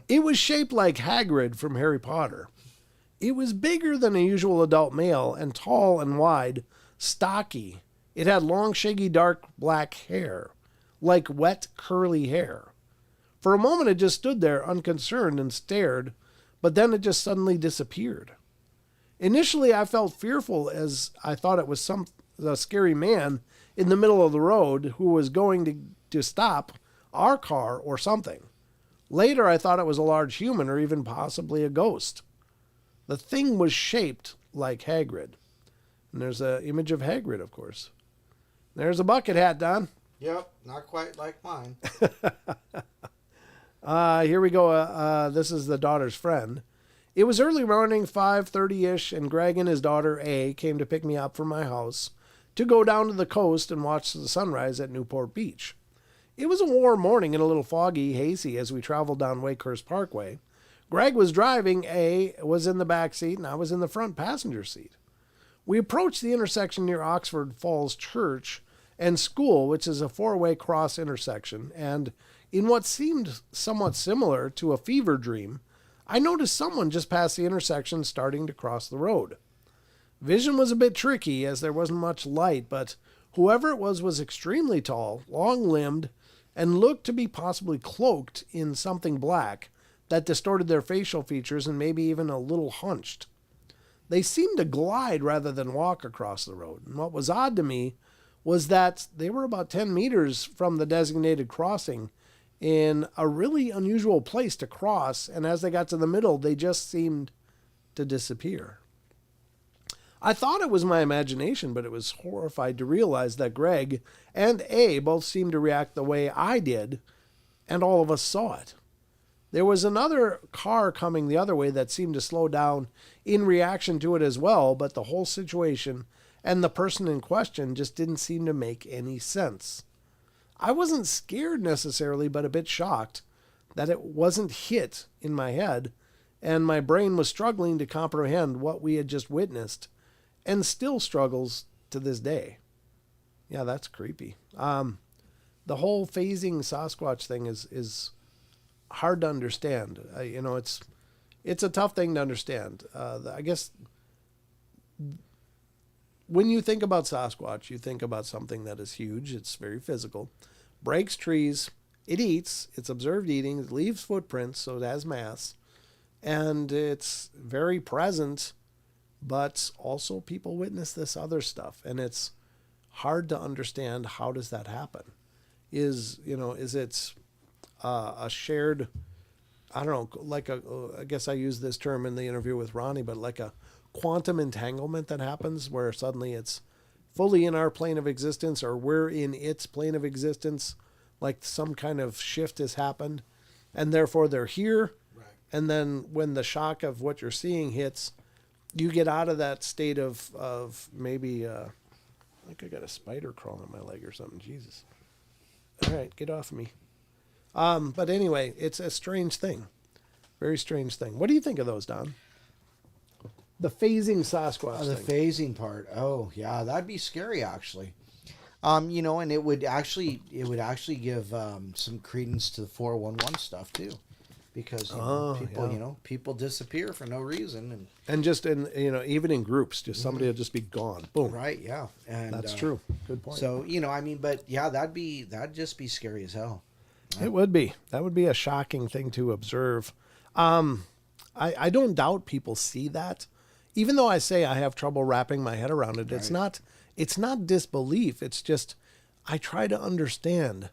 It was shaped like Hagrid from Harry Potter. It was bigger than a usual adult male and tall and wide, stocky. It had long, shaggy, dark black hair, like wet, curly hair. For a moment, it just stood there unconcerned and stared, but then it just suddenly disappeared. Initially, I felt fearful as I thought it was a scary man in the middle of the road who was going to stop our car or something. Later, I thought it was a large human or even possibly a ghost. The thing was shaped like Hagrid. And there's an image of Hagrid, of course. There's a bucket hat, Don. Yep, not quite like mine. Here we go. This is the daughter's friend. It was early morning, 5:30-ish, and Greg and his daughter, A, came to pick me up from my house to go down to the coast and watch the sunrise at Newport Beach. It was a warm morning and a little foggy, hazy as we traveled down Wakehurst Parkway. Greg was driving, A was in the back seat, and I was in the front passenger seat. We approached the intersection near Oxford Falls Church and School, which is a four-way cross intersection, and in what seemed somewhat similar to a fever dream, I noticed someone just past the intersection starting to cross the road. Vision was a bit tricky as there wasn't much light, but whoever it was extremely tall, long-limbed, and looked to be possibly cloaked in something black that distorted their facial features and maybe even a little hunched. They seemed to glide rather than walk across the road, and what was odd to me was that they were about 10 meters from the designated crossing in a really unusual place to cross, and as they got to the middle, they just seemed to disappear. I thought it was my imagination, but it was horrified to realize that Greg and A both seemed to react the way I did, and all of us saw it. There was another car coming the other way that seemed to slow down in reaction to it as well, but the whole situation and the person in question just didn't seem to make any sense. I wasn't scared necessarily, but a bit shocked that it wasn't hit in my head, and my brain was struggling to comprehend what we had just witnessed, and still struggles to this day. Yeah, that's creepy. The whole phasing Sasquatch thing is hard to understand. It's a tough thing to understand. I guess when you think about Sasquatch, you think about something that is huge. It's very physical. Breaks trees. It eats. It's observed eating. It leaves footprints, so it has mass. And it's very present, but also people witness this other stuff. And it's hard to understand, how does that happen? Is it a shared, I don't know, I guess I used this term in the interview with Ronnie, but like a quantum entanglement that happens where suddenly it's fully in our plane of existence, or we're in its plane of existence, like some kind of shift has happened, and therefore they're here. Right. And then when the shock of what you're seeing hits, you get out of that state of maybe, I think I got a spider crawling on my leg or something. Jesus. All right, get off me. But anyway, it's a strange thing. Very strange thing. What do you think of those, Don? The phasing Sasquatch The thing. phasing part. Oh, yeah, that'd be scary actually. And it would actually give some credence to the 411 stuff too, because people disappear for no reason, And just even in groups, just somebody will just be gone. Boom. right, yeah, and That's true. Good point. So but yeah, that'd just be scary as hell. It would be. That would be a shocking thing to observe. I don't doubt people see that even though I say I have trouble wrapping my head around it, it's not disbelief. It's just I try to understand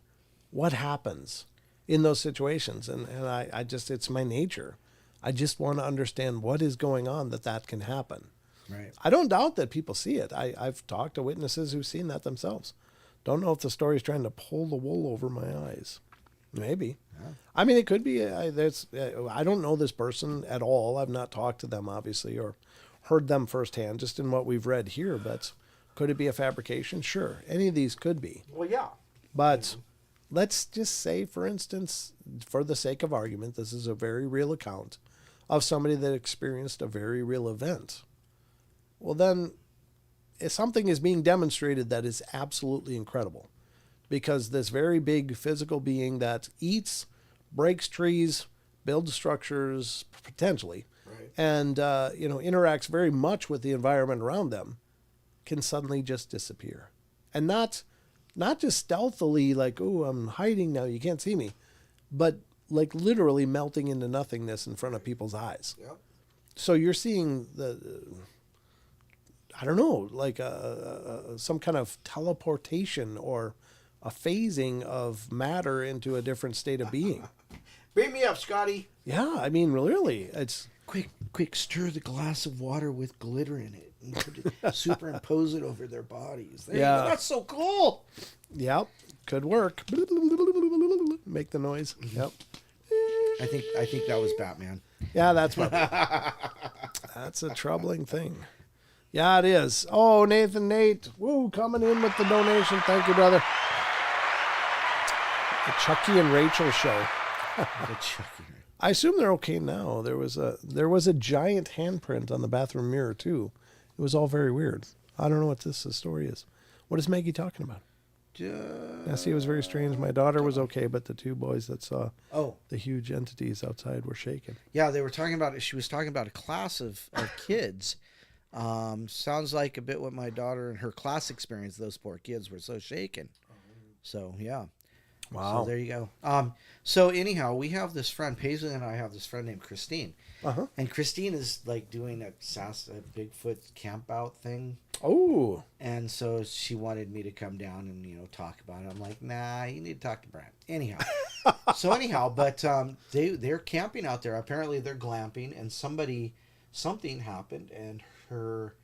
what happens in those situations. And I just, it's my nature. I just want to understand what is going on that can happen. Right. I don't doubt that people see it. I've talked to witnesses who've seen that themselves. Don't know if the story's trying to pull the wool over my eyes. Maybe. Yeah. I mean, it could be. I don't know this person at all. I've not talked to them, obviously, or heard them firsthand, just in what we've read here. But could it be a fabrication? Sure. Any of these could be. Well, yeah. But let's just say, for instance, for the sake of argument, this is a very real account of somebody that experienced a very real event. Well, then, if something is being demonstrated that is absolutely incredible, because this very big physical being that eats, breaks trees, builds structures, potentially, right, and interacts very much with the environment around them, can suddenly just disappear, and not just stealthily, like, oh, I'm hiding now, you can't see me, but like literally melting into nothingness in front of people's eyes. Yep. So you're seeing I don't know, like some kind of teleportation or a phasing of matter into a different state of being. Bring me up, Scotty. Yeah, I mean, really, it's... Quick, stir the glass of water with glitter in it and put it, superimpose it over their bodies. There you go. That's so cool. Yep, could work. Make the noise. Yep. I think that was Batman. Yeah, that's what. That's a troubling thing. Yeah, it is. Oh, Nate, woo, coming in with the donation. Thank you, brother. The Chucky and Rachel show. I assume they're okay now. There was a giant handprint on the bathroom mirror too. It was all very weird. I don't know what this story is. What is Maggie talking about? Yeah, see, it was very strange. My daughter was okay, but the two boys that saw the huge entities outside were shaken. Yeah, they were talking about it. She was talking about a class of kids. Sounds like a bit what my daughter and her class experienced. Those poor kids were so shaken. So, yeah. Wow. So there you go. So anyhow, we have this friend, Paisley and I have this friend named Christine. Uh-huh. And Christine is like doing a Bigfoot camp out thing. Oh. And so she wanted me to come down and, talk about it. I'm like, nah, you need to talk to Brad. Anyhow. But they're camping out there. Apparently they're glamping, and something happened, and her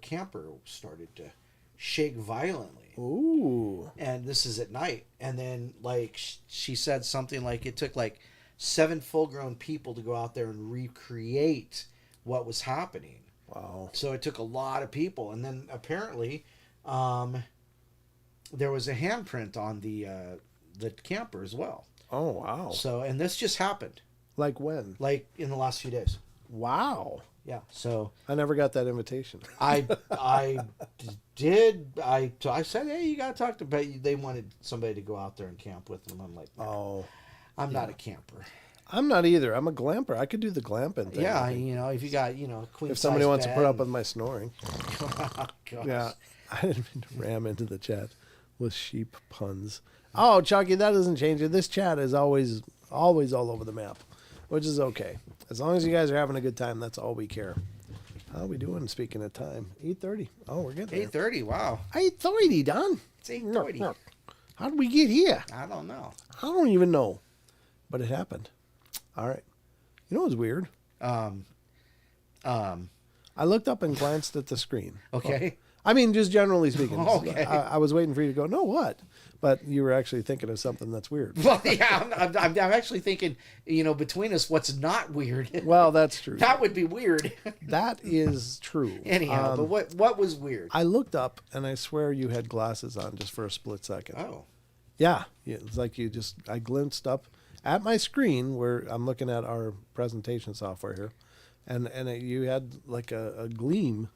camper started to shake violently. Ooh. And this is at night. And then, like, she said something like it took, like, 7 full-grown people to go out there and recreate what was happening. Wow. So it took a lot of people. And then, apparently, there was a handprint on the camper as well. Oh, wow. So, and this just happened. Like when? Like, in the last few days. Wow. Yeah, so I never got that invitation. I did. I said, hey, you gotta talk to. But they wanted somebody to go out there and camp with them. I'm like, oh, I'm not a camper. I'm not either. I'm a glamper. I could do the glamping thing. Yeah, if you got queen. If somebody wants to put up with my snoring. Oh, yeah, I didn't mean to ram into the chat with sheep puns. Oh, Chucky, that doesn't change it. This chat is always all over the map, which is okay. As long as you guys are having a good time, that's all we care. How are we doing, speaking of time? 8:30. Oh, we're getting there. 8:30, wow. 8:30, Don. It's 8:30. How did we get here? I don't know. I don't even know. But it happened. All right. You know what's weird? I looked up and glanced at the screen. Okay. I mean, just generally speaking. Okay. I was waiting for you to go, no, what? But you were actually thinking of something that's weird. Well, yeah, I'm actually thinking, between us, what's not weird. Well, that's true. That would be weird. That is true. Anyhow, but what was weird? I looked up, and I swear you had glasses on just for a split second. Oh. Yeah. It's like I glimpsed up at my screen where I'm looking at our presentation software here, and you had like a gleam.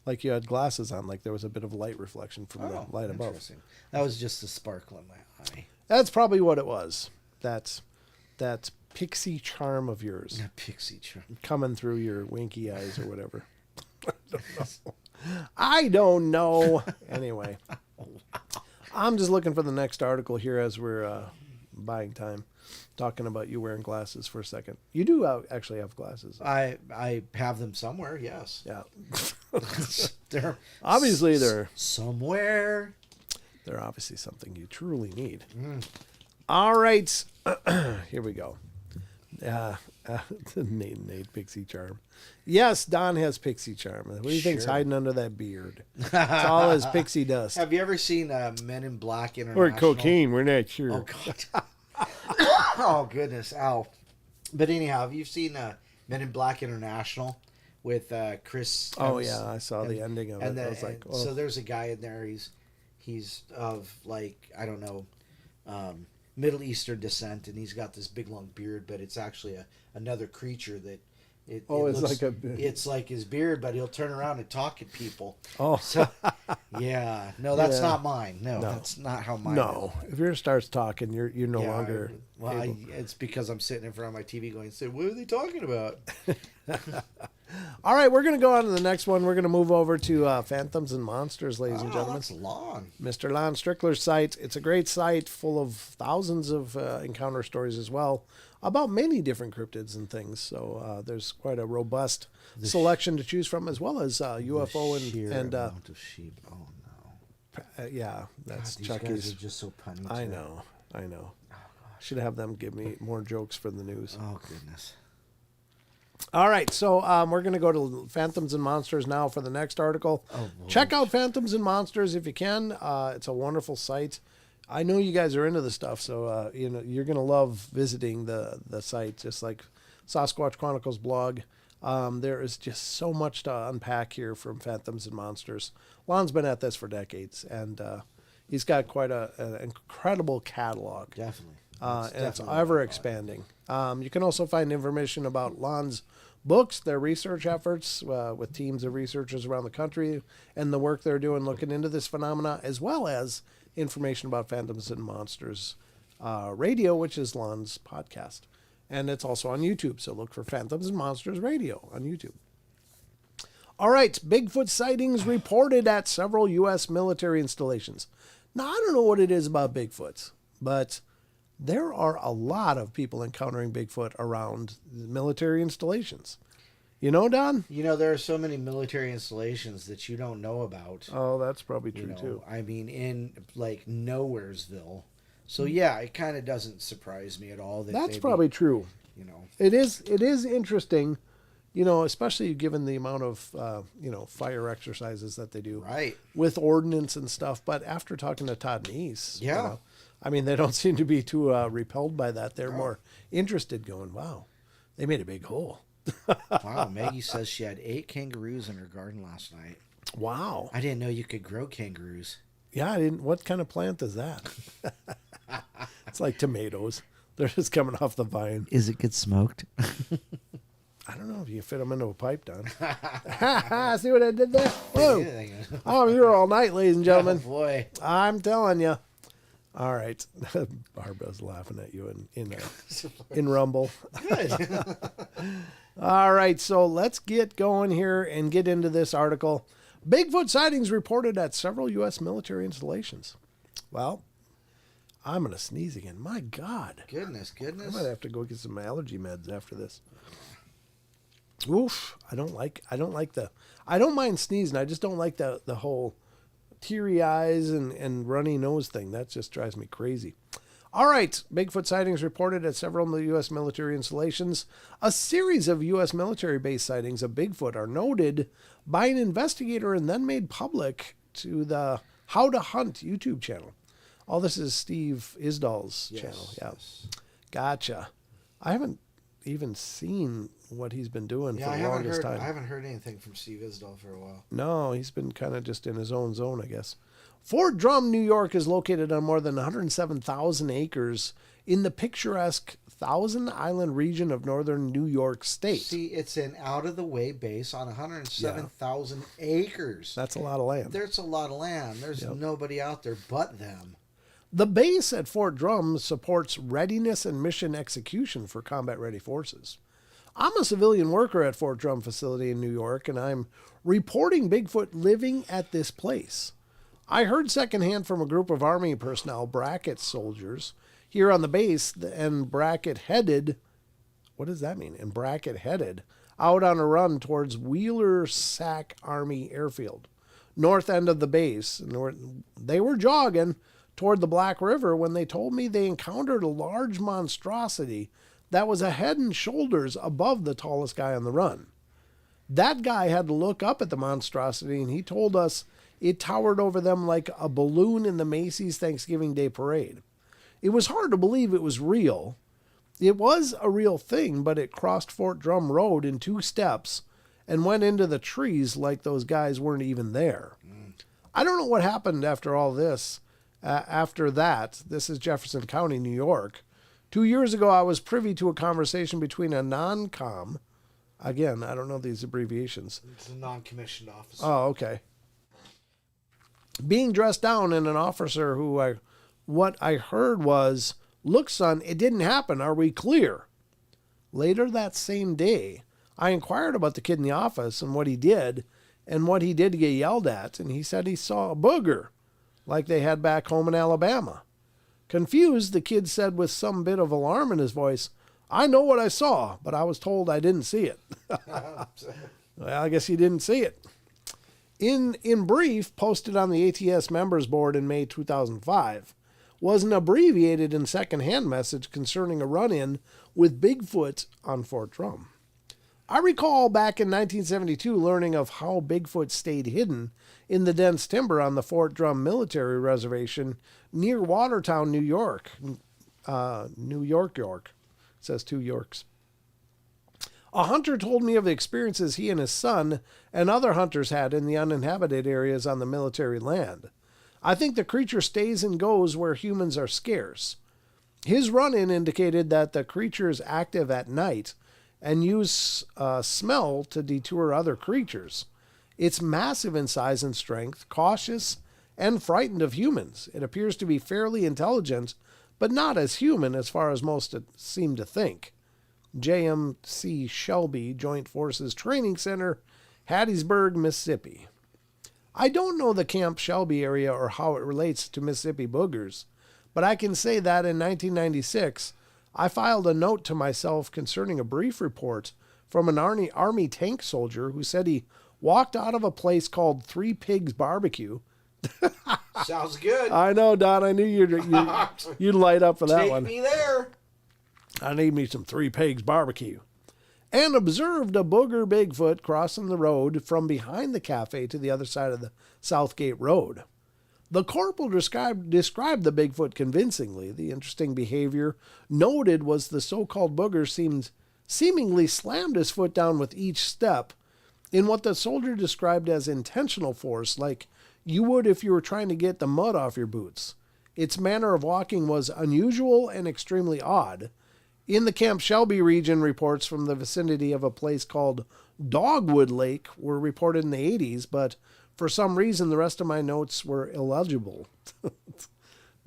Like you had glasses on, like there was a bit of light reflection from the light above. That was just a sparkle in my eye. That's probably what it was. That pixie charm of yours. Pixie charm. Coming through your winky eyes or whatever. I don't know. Anyway. I'm just looking for the next article here as we're buying time. talking about you wearing glasses for a second. You do actually have glasses. I have them somewhere. Yes. Yeah. They're Obviously, they're somewhere. They're obviously something you truly need. All right. Here we go. Nate Pixie Charm. Yes, Don has Pixie Charm. What do you think's hiding under that beard? It's all his pixie dust. Have you ever seen Men in Black International? Or cocaine, we're not sure. Oh, God. Oh, goodness. Ow. But anyhow, have you seen Men in Black International with Chris? Oh, yeah, I saw the ending of it. I was like, so there's a guy in there. He's of, like, I don't know, Middle Eastern descent, and he's got this big long beard, but it's actually another creature that it's like his beard, but he'll turn around and talk at people. Oh, so yeah, no, that's not mine. No, that's not how mine. No, if yours starts talking, you're no longer. Well, it's because I'm sitting in front of my TV going, "Say, what are they talking about?" All right, we're going to go on to the next one. We're going to move over to Phantoms and Monsters, ladies and gentlemen. That's long. Mr. Lon Strickler's site. It's a great site full of thousands of encounter stories as well about many different cryptids and things. So there's quite a robust selection to choose from, as well as UFO and amount of sheep. Oh no. Yeah, that's God, these Chucky's. guys are just so punny. I know. Oh gosh. Should have them give me more jokes for the news. Oh goodness. All right, so we're going to go to Phantoms and Monsters now for the next article. Check out Phantoms and Monsters if you can. It's a wonderful site. I know you guys are into the stuff, so you're going to love visiting the site, just like Sasquatch Chronicles blog. There is just so much to unpack here from Phantoms and Monsters. Lon's been at this for decades, and he's got quite an incredible catalog. Definitely. And it's ever expanding. You can also find information about Lon's books, their research efforts with teams of researchers around the country, and the work they're doing looking into this phenomena, as well as information about Phantoms and Monsters Radio, which is Lon's podcast. And it's also on YouTube, so look for Phantoms and Monsters Radio on YouTube. All right, Bigfoot sightings reported at several U.S. military installations. Now, I don't know what it is about Bigfoots, but there are a lot of people encountering Bigfoot around military installations. You know, Don? You know, there are so many military installations that you don't know about. Oh, that's probably true, too. I mean, in, like, Nowheresville. So, yeah, it kind of doesn't surprise me at all. That's probably true. You know. It is interesting, especially given the amount of, fire exercises that they do. Right. With ordnance and stuff. But after talking to Todd Neese, yeah. They don't seem to be too repelled by that. They're more interested, going, wow, they made a big hole. Wow, Maggie says she had 8 kangaroos in her garden last night. Wow. I didn't know you could grow kangaroos. Yeah, I didn't. What kind of plant is that? It's like tomatoes. They're just coming off the vine. Is it get smoked? I don't know if you can fit them into a pipe, Don. See what I did there? Whoa. I'm here all night, ladies and gentlemen. Oh, boy. I'm telling you. All right. Barbara's laughing at you in Rumble. Good. All right, so let's get going here and get into this article. Bigfoot sightings reported at several U.S. military installations. Well, I'm going to sneeze again. My God. Goodness. I might have to go get some allergy meds after this. Oof. I don't mind sneezing. I just don't like the whole teary eyes and runny nose thing. That just drives me crazy. All right. Bigfoot sightings reported at several U.S. military installations. A series of U.S. military-based sightings of Bigfoot are noted by an investigator and then made public to the How to Hunt YouTube channel. All this is Steve Isdall's channel. Yeah. Yes. Gotcha. I haven't even seen what he's been doing for the longest time. I haven't heard anything from Steve Isdall for a while. No, he's been kind of just in his own zone, I guess. Fort Drum, New York is located on more than 107,000 acres in the picturesque Thousand Island region of northern New York State. See, it's an out-of-the-way base on 107,000 acres. That's a lot of land. There's a lot of land. There's nobody out there but them. The base at Fort Drum supports readiness and mission execution for combat-ready forces. I'm a civilian worker at Fort Drum facility in New York, and I'm reporting Bigfoot living at this place. I heard secondhand from a group of Army personnel, bracket soldiers, here on the base and bracket headed. What does that mean? And bracket headed out on a run towards Wheeler Sac Army Airfield, north end of the base. And they were jogging toward the Black River when they told me they encountered a large monstrosity that was a head and shoulders above the tallest guy on the run. That guy had to look up at the monstrosity, and he told us it towered over them like a balloon in the Macy's Thanksgiving Day Parade. It was hard to believe it was real. It was a real thing, but it crossed Fort Drum Road in 2 steps and went into the trees like those guys weren't even there. I don't know what happened after all this. After that, this is Jefferson County, New York. 2 years ago, I was privy to a conversation between a non-com. Again, I don't know these abbreviations. It's a non-commissioned officer. Oh, okay. Being dressed down and an officer who what I heard was, "Look, son, it didn't happen. Are we clear?" Later that same day, I inquired about the kid in the office and what he did to get yelled at, and he said he saw a booger, like they had back home in Alabama. Confused, the kid said with some bit of alarm in his voice, "I know what I saw, but I was told I didn't see it." Well, I guess he didn't see it. In brief, posted on the ATS members board in May 2005, was an abbreviated and secondhand message concerning a run-in with Bigfoot on Fort Drum. I recall back in 1972 learning of how Bigfoot stayed hidden in the dense timber on the Fort Drum military reservation near Watertown, New York. York. It says 2 Yorks. A hunter told me of the experiences he and his son and other hunters had in the uninhabited areas on the military land. I think the creature stays and goes where humans are scarce. His run-in indicated that the creature is active at night and use smell to detour other creatures. It's massive in size and strength, cautious, and frightened of humans. It appears to be fairly intelligent, but not as human as far as most seem to think. JMC Shelby Joint Forces Training Center, Hattiesburg, Mississippi. I don't know the Camp Shelby area or how it relates to Mississippi boogers, but I can say that in 1996, I filed a note to myself concerning a brief report from an Army tank soldier who said he walked out of a place called Three Pigs Barbecue. Sounds good. I know, Don. I knew you'd light up for that one. Take me there. I need me some Three Pigs Barbecue. And observed a booger Bigfoot crossing the road from behind the cafe to the other side of the Southgate Road. The corporal described the Bigfoot convincingly. The interesting behavior noted was the so-called booger seemingly slammed his foot down with each step in what the soldier described as intentional force, like you would if you were trying to get the mud off your boots. Its manner of walking was unusual and extremely odd. In the Camp Shelby region, reports from the vicinity of a place called Dogwood Lake were reported in the 80s, but for some reason the rest of my notes were illegible.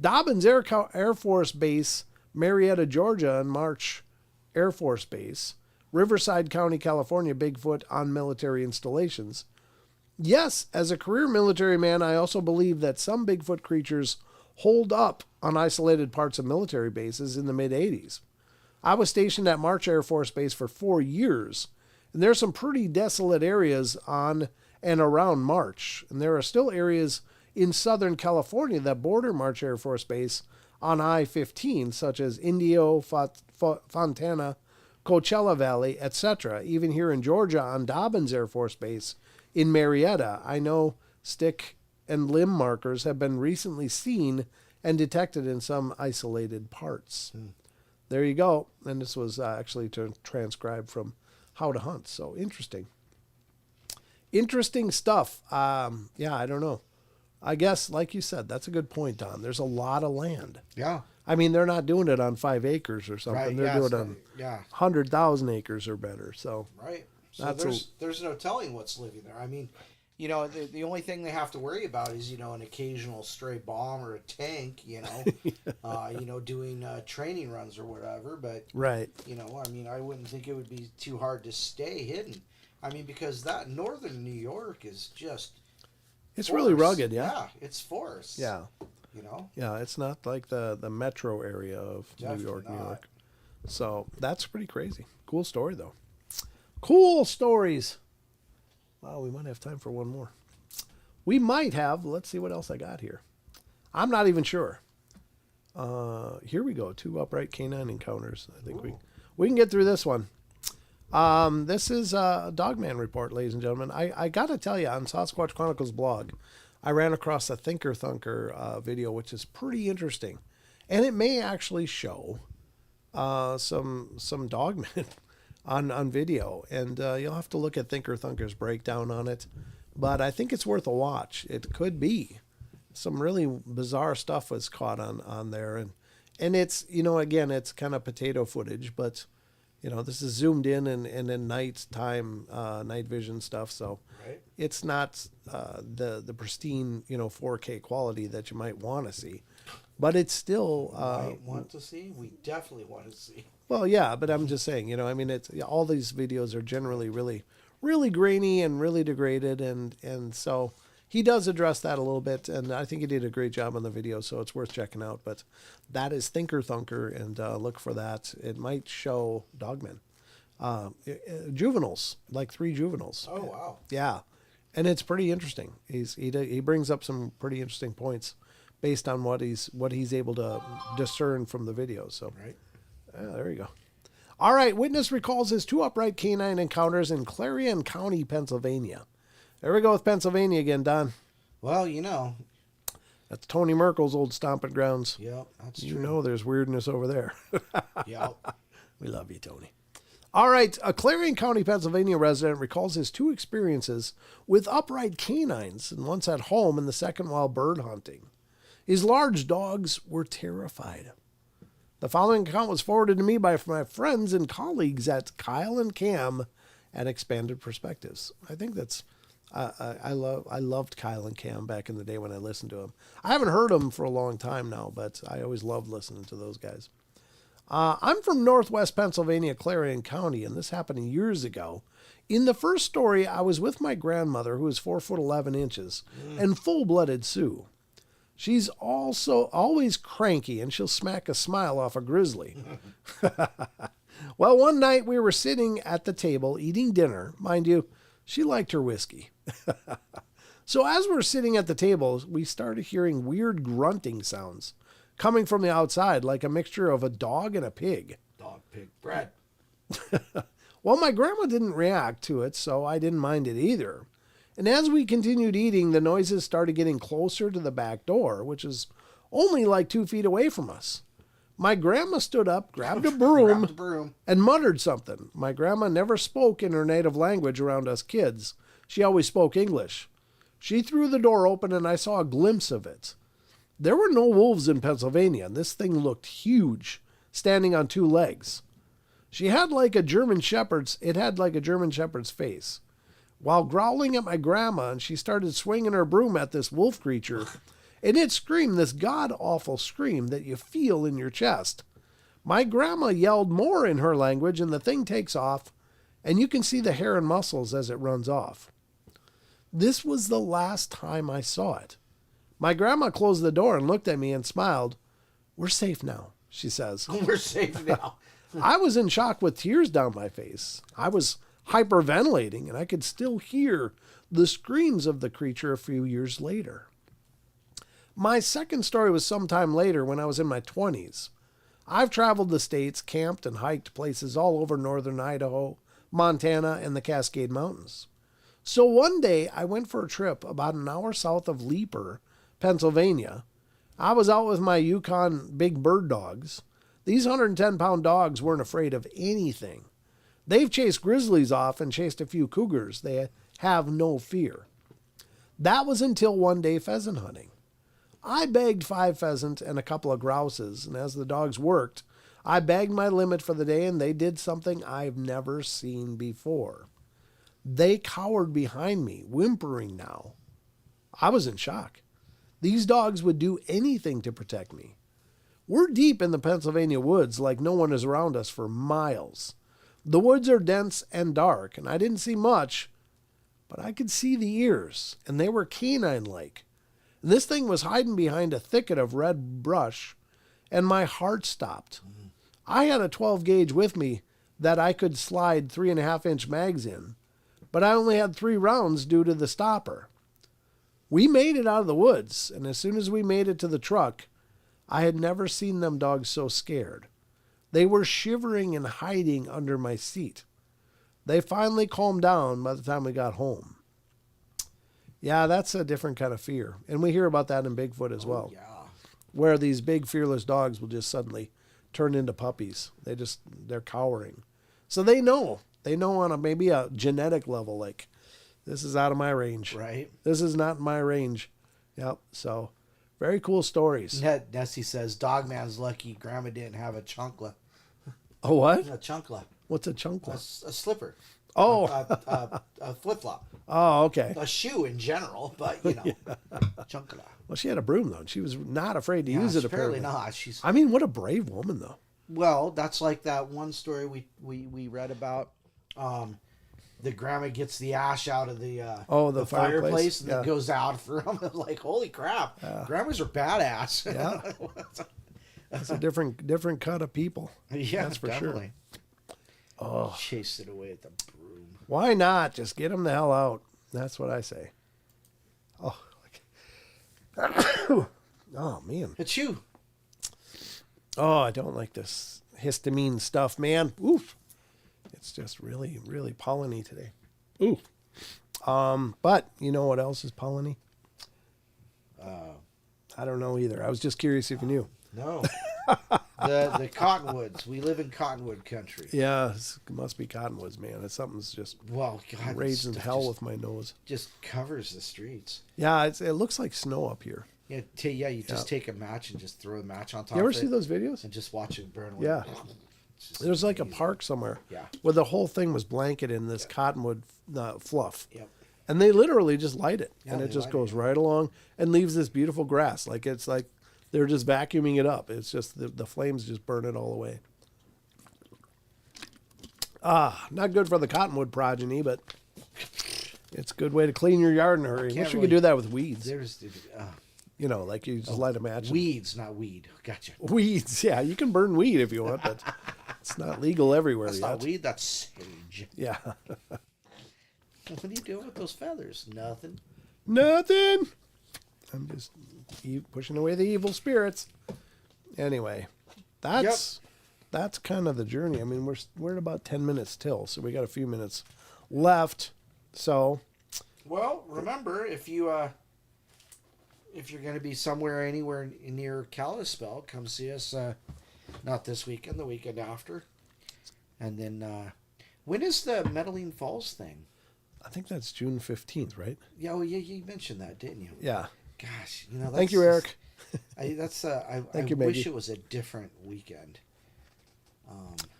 Dobbins Air Force Base, Marietta, Georgia, and March Air Force Base, Riverside County, California, Bigfoot on military installations. Yes, as a career military man, I also believe that some Bigfoot creatures hold up on isolated parts of military bases in the mid-80s. I was stationed at March Air Force Base for 4 years, and there are some pretty desolate areas on and around March, and there are still areas in Southern California that border March Air Force Base on I-15, such as Indio, Fontana, Coachella Valley, etc. Even here in Georgia on Dobbins Air Force Base in Marietta, I know stick and limb markers have been recently seen and detected in some isolated parts. There you go. And this was actually transcribed from How to Hunt. So interesting. Interesting stuff. Yeah, I don't know. I guess, like you said, that's a good point, Don. There's a lot of land. Yeah. I mean, they're not doing it on 5 acres or something. Right, They're doing it on 100,000 acres or better. So right. So there's no telling what's living there. I mean, you know, the only thing they have to worry about is, you know, an occasional stray bomb or a tank, you know, doing training runs or whatever. But, right. You know, I mean, I wouldn't think it would be too hard to stay hidden. I mean, because that northern New York is just... It's forest. really rugged, yeah. Yeah, it's forest. Yeah. you know? Yeah, it's not like the metro area of Definitely New York, New not. York. So that's pretty crazy. Cool story, though. Cool stories. Wow, we might have time for one more. We might have. Let's see what else I got here. I'm not even sure. Here we go. 2 upright canine encounters. I think we can get through this one. This is a Dogman report, ladies and gentlemen. I got to tell you, on Sasquatch Chronicles blog, I ran across a Thinker Thunker video, which is pretty interesting. And it may actually show some Dogmen on video. And you'll have to look at Thinker Thunker's breakdown on it. But I think it's worth a watch. It could be. Some really bizarre stuff was caught on there. And it's, again, it's kind of potato footage, but, this is zoomed in and in night time, night vision stuff. So Right. it's not the pristine, 4K quality that you might want to see. But it's still... Might want to see? We definitely want to see. Well, yeah, but I'm just saying, it's all these videos are generally really, really grainy and really degraded. And so... He does address that a little bit, and I think he did a great job on the video, so it's worth checking out. But that is Thinker Thunker, and look for that. It might show Dogmen. Juveniles, like 3 juveniles. Oh, wow. Yeah, and it's pretty interesting. He brings up some pretty interesting points based on what he's able to discern from the video. So, Right. There you go. All right, witness recalls his 2 upright canine encounters in Clarion County, Pennsylvania. There we go with Pennsylvania again, Don. Well, That's Tony Merkel's old stomping grounds. Yep, that's You true. know there's weirdness over there. Yep. We love you, Tony. All right, a Clarion County, Pennsylvania resident recalls his 2 experiences with upright canines, and once at home and the second while bird hunting. His large dogs were terrified. The following account was forwarded to me by my friends and colleagues at Kyle and Cam at Expanded Perspectives. I think that's... I loved Kyle and Cam back in the day when I listened to them. I haven't heard them for a long time now, but I always loved listening to those guys. I'm from Northwest Pennsylvania, Clarion County, and this happened years ago. In the first story, I was with my grandmother, who is 4'11" and full-blooded Sioux. She's also always cranky, and she'll smack a smile off a grizzly. Well, one night we were sitting at the table eating dinner. Mind you, she liked her whiskey. So as we're sitting at the table, we started hearing weird grunting sounds coming from the outside, like a mixture of a dog and a pig. Dog, pig, bread. Well, my grandma didn't react to it, so I didn't mind it either. And as we continued eating, the noises started getting closer to the back door, which is only like 2 feet away from us. My grandma stood up, grabbed a broom, Grabbed the broom. and muttered something. My grandma never spoke in her native language around us kids. She always spoke English. She threw the door open, and I saw a glimpse of it. There were no wolves in Pennsylvania, and this thing looked huge, standing on 2 legs. It had like a German shepherd's face. While growling at my grandma, and she started swinging her broom at this wolf creature, and it screamed this god-awful scream that you feel in your chest. My grandma yelled more in her language, and the thing takes off, and you can see the hair and muscles as it runs off. This was the last time I saw it. My grandma closed the door and looked at me and smiled. "We're safe now," she says. We're safe now. I was in shock with tears down my face. I was hyperventilating, and I could still hear the screams of the creature a few years later. My second story was sometime later when I was in my 20s. I've traveled the states, camped and hiked places all over northern Idaho, Montana, and the Cascade Mountains. So one day I went for a trip about an hour south of Leeper, Pennsylvania. I was out with my Yukon big bird dogs. These 110-pound dogs weren't afraid of anything. They've chased grizzlies off and chased a few cougars. They have no fear. That was until one day pheasant hunting. I bagged 5 pheasant and a couple of grouses, and as the dogs worked, I bagged my limit for the day, and they did something I've never seen before. They cowered behind me, whimpering now. I was in shock. These dogs would do anything to protect me. We're deep in the Pennsylvania woods like no one is around us for miles. The woods are dense and dark, and I didn't see much, but I could see the ears, and they were canine-like. This thing was hiding behind a thicket of red brush, and my heart stopped. I had a 12 gauge with me that I could slide 3.5-inch mags in, but I only had 3 rounds due to the stopper. We made it out of the woods, and as soon as we made it to the truck, I had never seen them dogs so scared. They were shivering and hiding under my seat. They finally calmed down by the time we got home. Yeah, that's a different kind of fear. And we hear about that in Bigfoot as well. Yeah. Where these big fearless dogs will just suddenly turn into puppies. They're cowering. So they know on maybe a genetic level, like, this is out of my range. Right. This is not in my range. Yep. So very cool stories. Nessie says, Dogman's lucky Grandma didn't have a chunkla. A what? A chunkla. What's a A chunkla? slipper. Oh. A flip-flop. Oh, okay. A shoe in general, but, you know, chunkla. Well, she had a broom, though. She was not afraid to use it, apparently apparently. not. She's I mean, what a brave woman, though. Well, that's like that one story we read about. The grandma gets the ash out of the fireplace and then goes out for them. Like, holy crap, grandmas are badass. Yeah, that's a different cut of people. Yeah, that's for definitely. sure. Oh, chased it away with the broom. Why not? Just get them the hell out. That's what I say. Oh, oh man. It's you. Oh, I don't like this histamine stuff, man. Oof. It's just really, really polleny today. Ooh. But you know what else is polleny? I don't know either. I was just curious if you knew. No. the cottonwoods. We live in cottonwood country. Yeah, it must be cottonwoods, man. Something's just God, raising hell with my nose. Just covers the streets. Yeah, it looks like snow up here. Yeah, you just take a match and just throw a match on top. You ever of it see those videos? and just watch it burn away? Yeah. There's like a park somewhere where the whole thing was blanketed in this cottonwood fluff. Yep. And they literally just light it. Yeah, and it they just light goes it. right along and leaves this beautiful grass. It's like they're just vacuuming it up. It's just the flames just burn it all away. Not good for the cottonwood progeny, but it's a good way to clean your yard in a hurry. Wish we could do that with weeds. You know, like you just light a match. Weeds, not weed. Gotcha. Weeds, yeah. You can burn weed if you want, but it's not legal everywhere That's yet. not weed, that's sage. Yeah. What are you doing with those feathers? Nothing. Nothing. I'm just pushing away the evil spirits. Anyway, that's kind of the journey. I mean, we're at about 10 minutes till, so we got a few minutes left. So, well, remember if you're going to be anywhere near Kalispell, come see us. Not this weekend, the weekend after. And then, when is the Medellin Falls thing? I think that's June 15th, right? Yeah, well, you mentioned that, didn't you? Yeah. Gosh, that's Thank you, Eric. I Thank you, wish Maggie. it was a different weekend.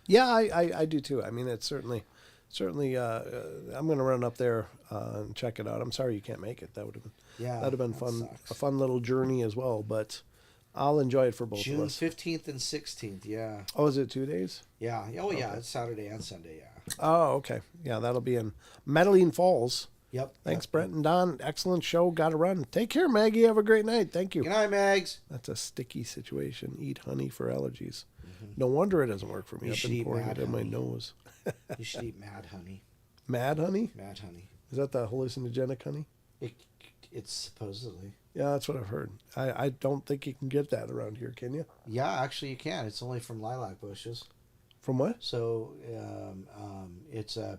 Yeah, I do too. I mean, it's certainly. I'm going to run up there and check it out. I'm sorry you can't make it. That'd have been fun. Sucks. A fun little journey as well. But I'll enjoy it for both June of us. 15th and 16th. Yeah. Oh, is it 2 days? Yeah. Oh, yeah. It's Saturday and Sunday. Yeah. Oh, okay. Yeah, that'll be in Medellin Falls. Yep. Thanks, Brent and Don. Excellent show. Got to run. Take care, Maggie. Have a great night. Thank you. Good night, Mags. That's a sticky situation. Eat honey for allergies. No wonder it doesn't work for me. You I've should been eat pouring mad it in my honey. nose. You should eat mad honey. Mad honey? Mad honey. Is that the hallucinogenic honey? It's supposedly. Yeah, that's what I've heard. I don't think you can get that around here, can you? Yeah, actually you can. It's only from lilac bushes. From what? So it's a.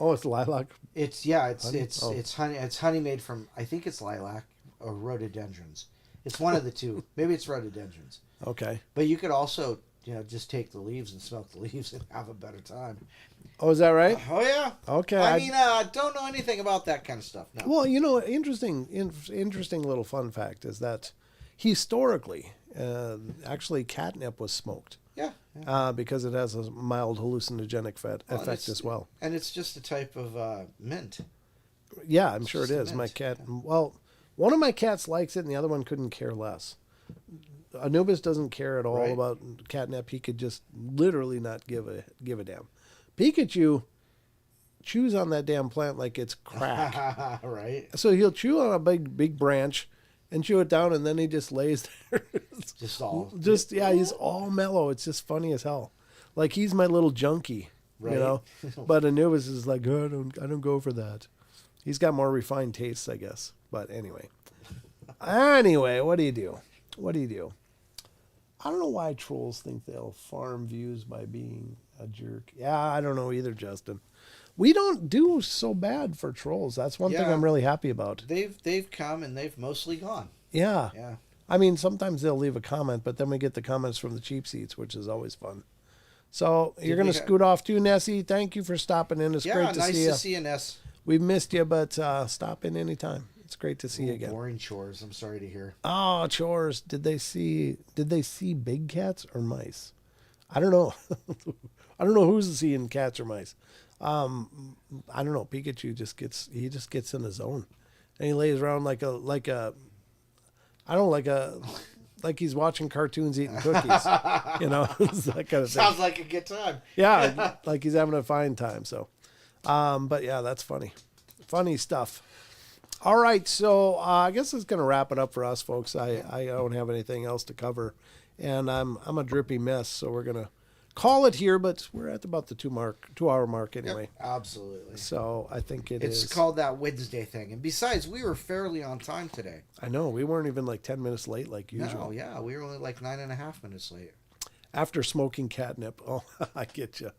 Oh, it's lilac. It's honey. It's honey made from, I think it's lilac or rhododendrons. It's one of the two. Maybe it's rhododendrons. Okay. But you could also just take the leaves and smoke the leaves and have a better time. Oh, is that right? Oh yeah. Okay. I mean, I don't know anything about that kind of stuff. No. Well, interesting little fun fact is that historically, actually catnip was smoked. Yeah. Because it has a mild hallucinogenic effect as well. And it's just a type of mint. Yeah, I'm sure it just a is. My mint, cat, well, one of my cats likes it and the other one couldn't care less. Anubis doesn't care at all Right. about catnip. He could just literally not give a damn. Pikachu chews on that damn plant like it's crack. Right. So he'll chew on a big branch and chew it down, and then he just lays there. He's all mellow. It's just funny as hell. Like he's my little junkie, Right. you know. But Anubis is like, oh, I don't go for that. He's got more refined tastes, I guess. But anyway, what do you do? I don't know why trolls think they'll farm views by being a jerk. Yeah, I don't know either, Justin. We don't do so bad for trolls. That's one thing I'm really happy about. They've come and they've mostly gone. Yeah. Yeah. I mean, sometimes they'll leave a comment, but then we get the comments from the cheap seats, which is always fun. So you're going to scoot off too, Nessie. Thank you for stopping in. It's great to see you. Nice to see you, Ness. We've missed you, but stop in anytime. It's great to see you again. Boring chores. I'm sorry to hear. Oh, chores. Did they see big cats or mice? I don't know. I don't know who's seeing cats or mice. I don't know. Pikachu just gets in his zone, and he lays around like he's watching cartoons, eating cookies. You know, it's that kind of thing. Sounds like a good time. Yeah, like he's having a fine time. So, but yeah, that's funny stuff. All right, so I guess it's going to wrap it up for us, folks. I don't have anything else to cover, and I'm a drippy mess, so we're going to call it here, but we're at about the 2-hour mark anyway. Yep, absolutely. So I think it's called that Wednesday thing. And besides, we were fairly on time today. I know. We weren't even like 10 minutes late like usual. No, yeah. We were only like 9.5 minutes late. After smoking catnip. Oh, I get you.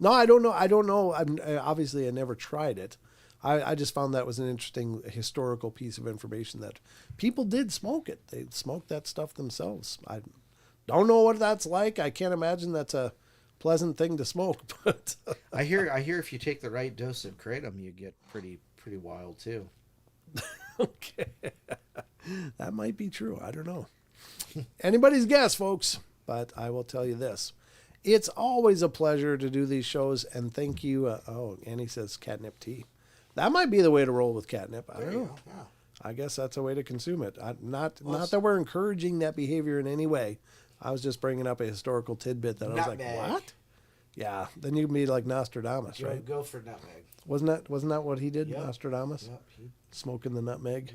No, I don't know. Obviously, I never tried it. I just found that was an interesting historical piece of information that people did smoke it. They smoked that stuff themselves. I don't know what that's like. I can't imagine that's a pleasant thing to smoke. But I hear if you take the right dose of kratom, you get pretty wild too. Okay, that might be true. I don't know. Anybody's guess, folks. But I will tell you this: it's always a pleasure to do these shows, and thank you. Annie says catnip tea. That might be the way to roll with catnip. I don't know. Yeah. I guess that's a way to consume it. Not that we're encouraging that behavior in any way. I was just bringing up a historical tidbit that I was like, what? Yeah. Then you'd be like Nostradamus, right? Go for nutmeg. Wasn't that what he did, Yep. Nostradamus? Yep. Smoking the nutmeg.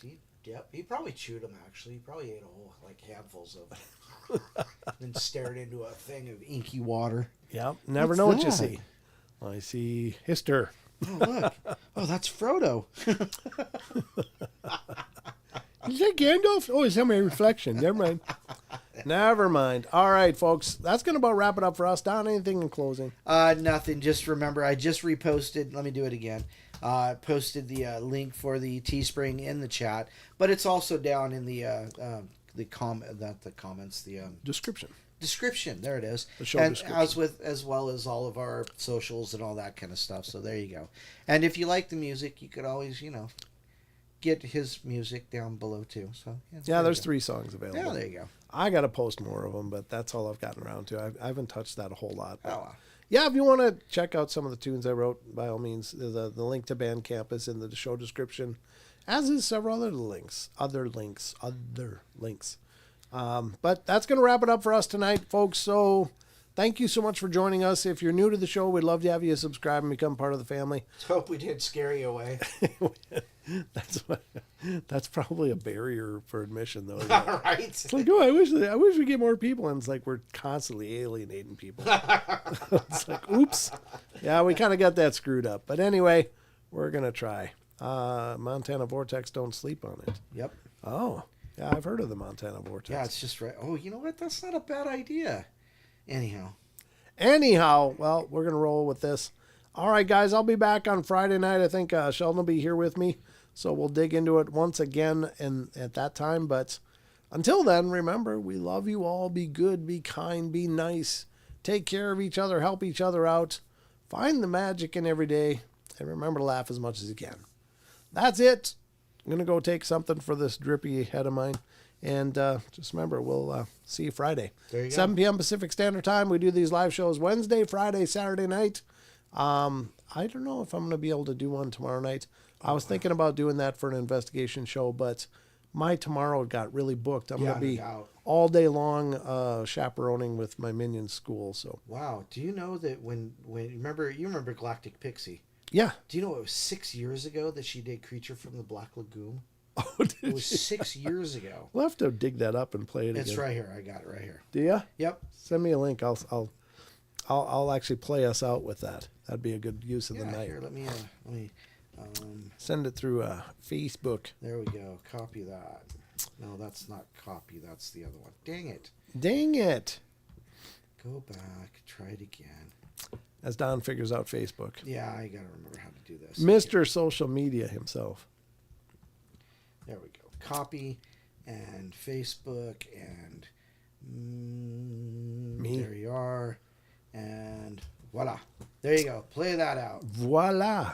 He probably chewed them. Actually, he probably ate a whole handfuls of them, and stared into a thing of inky water. Yeah. Never What's know what you that? see. I see Hister. Oh look! Oh, that's Frodo. Is that Gandalf? Oh, it's my reflection. Never mind. All right, folks. That's going to about wrap it up for us. Don, anything in closing? Nothing. Just remember, I just reposted. Let me do it again. Posted the link for the Teespring in the chat, but it's also down in the description. There it is. The show and description. as well as all of our socials and all that kind of stuff. So there you go. And if you like the music, you could always, get his music down below too. So there's 3 songs available. Yeah, there you go. I got to post more of them, but that's all I've gotten around to. I haven't touched that a whole lot. But Oh, wow. yeah, if you want to check out some of the tunes I wrote, by all means, the link to Bandcamp is in the show description, as is several other links. But that's going to wrap it up for us tonight, folks. So thank you so much for joining us. If you're new to the show, we'd love to have you subscribe and become part of the family. Let's hope we didn't scare you away. That's probably a barrier for admission, though. All right. It's like, I wish we get more people, and it's like we're constantly alienating people. It's like, oops. Yeah, we kind of got that screwed up. But anyway, we're gonna try. Montana Vortex, don't sleep on it. Yep. Oh, yeah, I've heard of the Montana Vortex. Yeah, it's just right. Oh, you know what? That's not a bad idea. Anyhow, well, we're gonna roll with this. All right, guys, I'll be back on Friday night. I think Sheldon will be here with me, so we'll dig into it once again and at that time. But until then, remember, we love you all. Be good, be kind, be nice. Take care of each other, help each other out. Find the magic in every day, and remember to laugh as much as you can. That's it. I'm going to go take something for this drippy head of mine. And just remember, we'll see you Friday. There you go. 7 p.m. Pacific Standard Time. We do these live shows Wednesday, Friday, Saturday night. I don't know if I'm going to be able to do one tomorrow night. I was thinking about doing that for an investigation show, but my tomorrow got really booked. I'm going to be all day long chaperoning with my minions' school. So wow. Do you know that when you remember Galactic Pixie? yeah. Do you know it was 6 years ago that she did Creature from the Black Lagoon? Oh, It did was you? 6 years ago. We'll have to dig that up and play it It's again. right here. I got it right here. Do ya? Yep. Send me a link. I'll actually play us out with that. That'd be a good use of the Yeah, night. here, let me Send it through Facebook. there we go. Copy that. No, that's not copy. That's the other one. Dang it. Dang it. Go back. Try it again. As Don figures out Facebook. Yeah, I got to remember how to do this. Mr. Social Media himself. There we go. Copy and Facebook and Me. there you are. And voila. There you go. Play that out. Voila.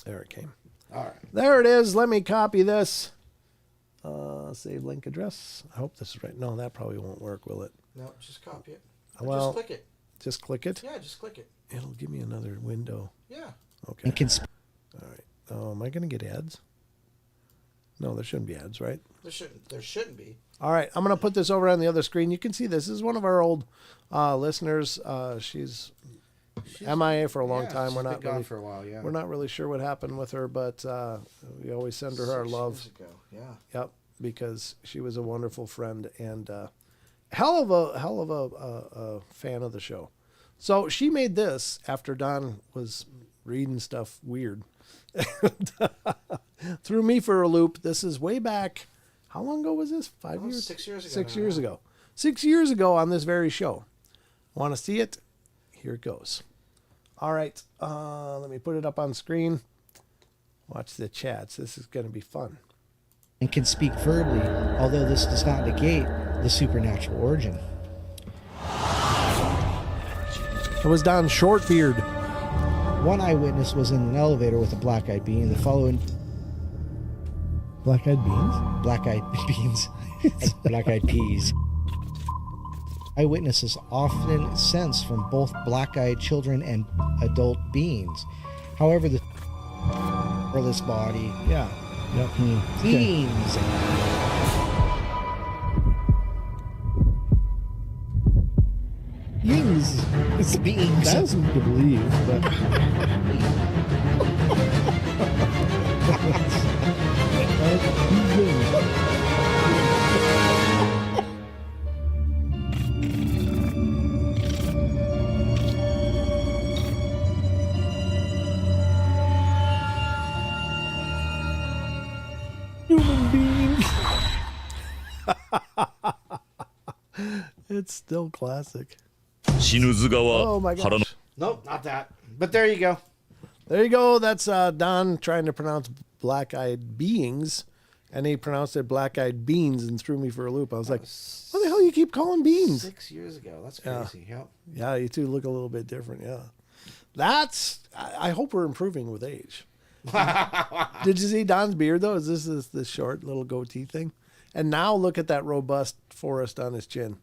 There it came. All right. There it is. Let me copy this. Save link address. I hope this is right. No, that probably won't work, will it? No, just copy it. Or Well, just click it. just click it. Yeah, just click it. It'll give me another window. Yeah. Okay. All right. Oh, am I going to get ads? No, there shouldn't be ads, right? There shouldn't be. All right. I'm going to put this over on the other screen. You can see this. This is one of our old listeners. She's MIA for a long time. She's We're been not gone really, for a while. Yeah. we're not really sure what happened with her, but we always send her our 6 love. years ago. Yeah. Yep, because she was a wonderful friend and hell of a fan of the show. So she made this after Don was reading stuff weird. Threw me for a loop. This is way back. How long ago was this? 5 Oh, years? 6 years ago 6 now, years yeah. ago. 6 years ago on this very show. Want to see it? Here it goes. All right. Let me put it up on screen. Watch the chats. This is going to be fun. And can speak verbally, although this does not negate the supernatural origin. It was Don Shortbeard. One eyewitness was in an elevator with a black-eyed being. The following black-eyed beans, black-eyed beans, black-eyed peas. Eyewitnesses often sense from both black-eyed children and adult beings. However, the hairless body, Yeah. Yep. beings. Beings. It's beings. That's hard to believe, but human beings. It's still classic. 死ぬ図 Oh が my 腹の gosh. Nope, not that. But there you go. There you go. That's Don trying to pronounce black-eyed beings, and he pronounced it black-eyed beans and threw me for a loop. I was like, what the hell you keep calling beans? 6 years ago. That's Yeah. crazy. Yep. Yeah, you two look a little bit different. Yeah. I hope we're improving with age. Did you see Don's beard, though? Is this short little goatee thing? And now look at that robust forest on his chin.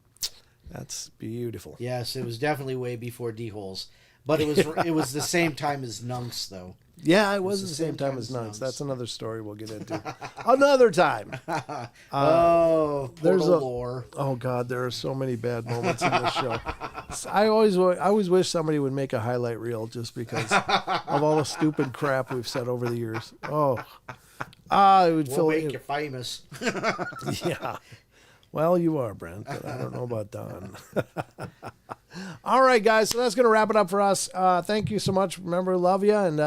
That's beautiful. Yes, it was definitely way before D-holes. But it was the same time as Nunks, though. Yeah, it was the same time as Nuns. That's another story we'll get into another time. There's a- lore. Oh God, there are so many bad moments in this show. I always wish somebody would make a highlight reel just because of all the stupid crap we've said over the years. Oh, it would We'll fill make it. you famous. Yeah. Well, you are, Brent, but I don't know about Don. All right, guys. So that's going to wrap it up for us. Thank you so much. Remember, love you. And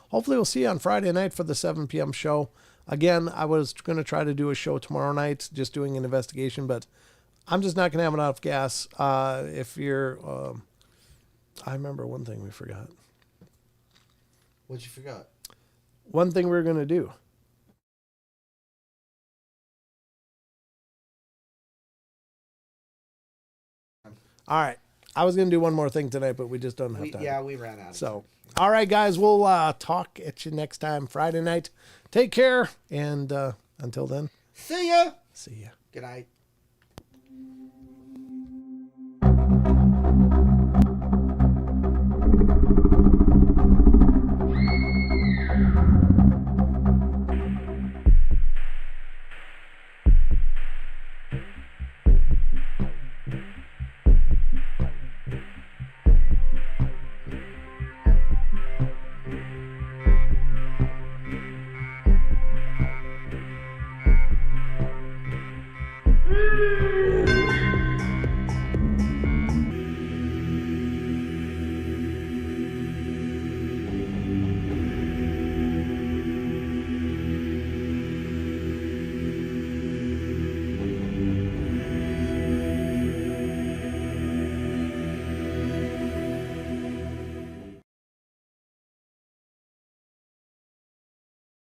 hopefully we'll see you on Friday night for the 7 p.m. show. Again, I was going to try to do a show tomorrow night, just doing an investigation, but I'm just not going to have enough gas. If you're, I remember one thing we forgot. What you forgot? One thing we were going to do. All right. I was going to do one more thing tonight, but we just don't have time. We ran out of So, all right, guys, we'll talk at you next time, Friday night. Take care, and until then, See ya. see ya. Good night.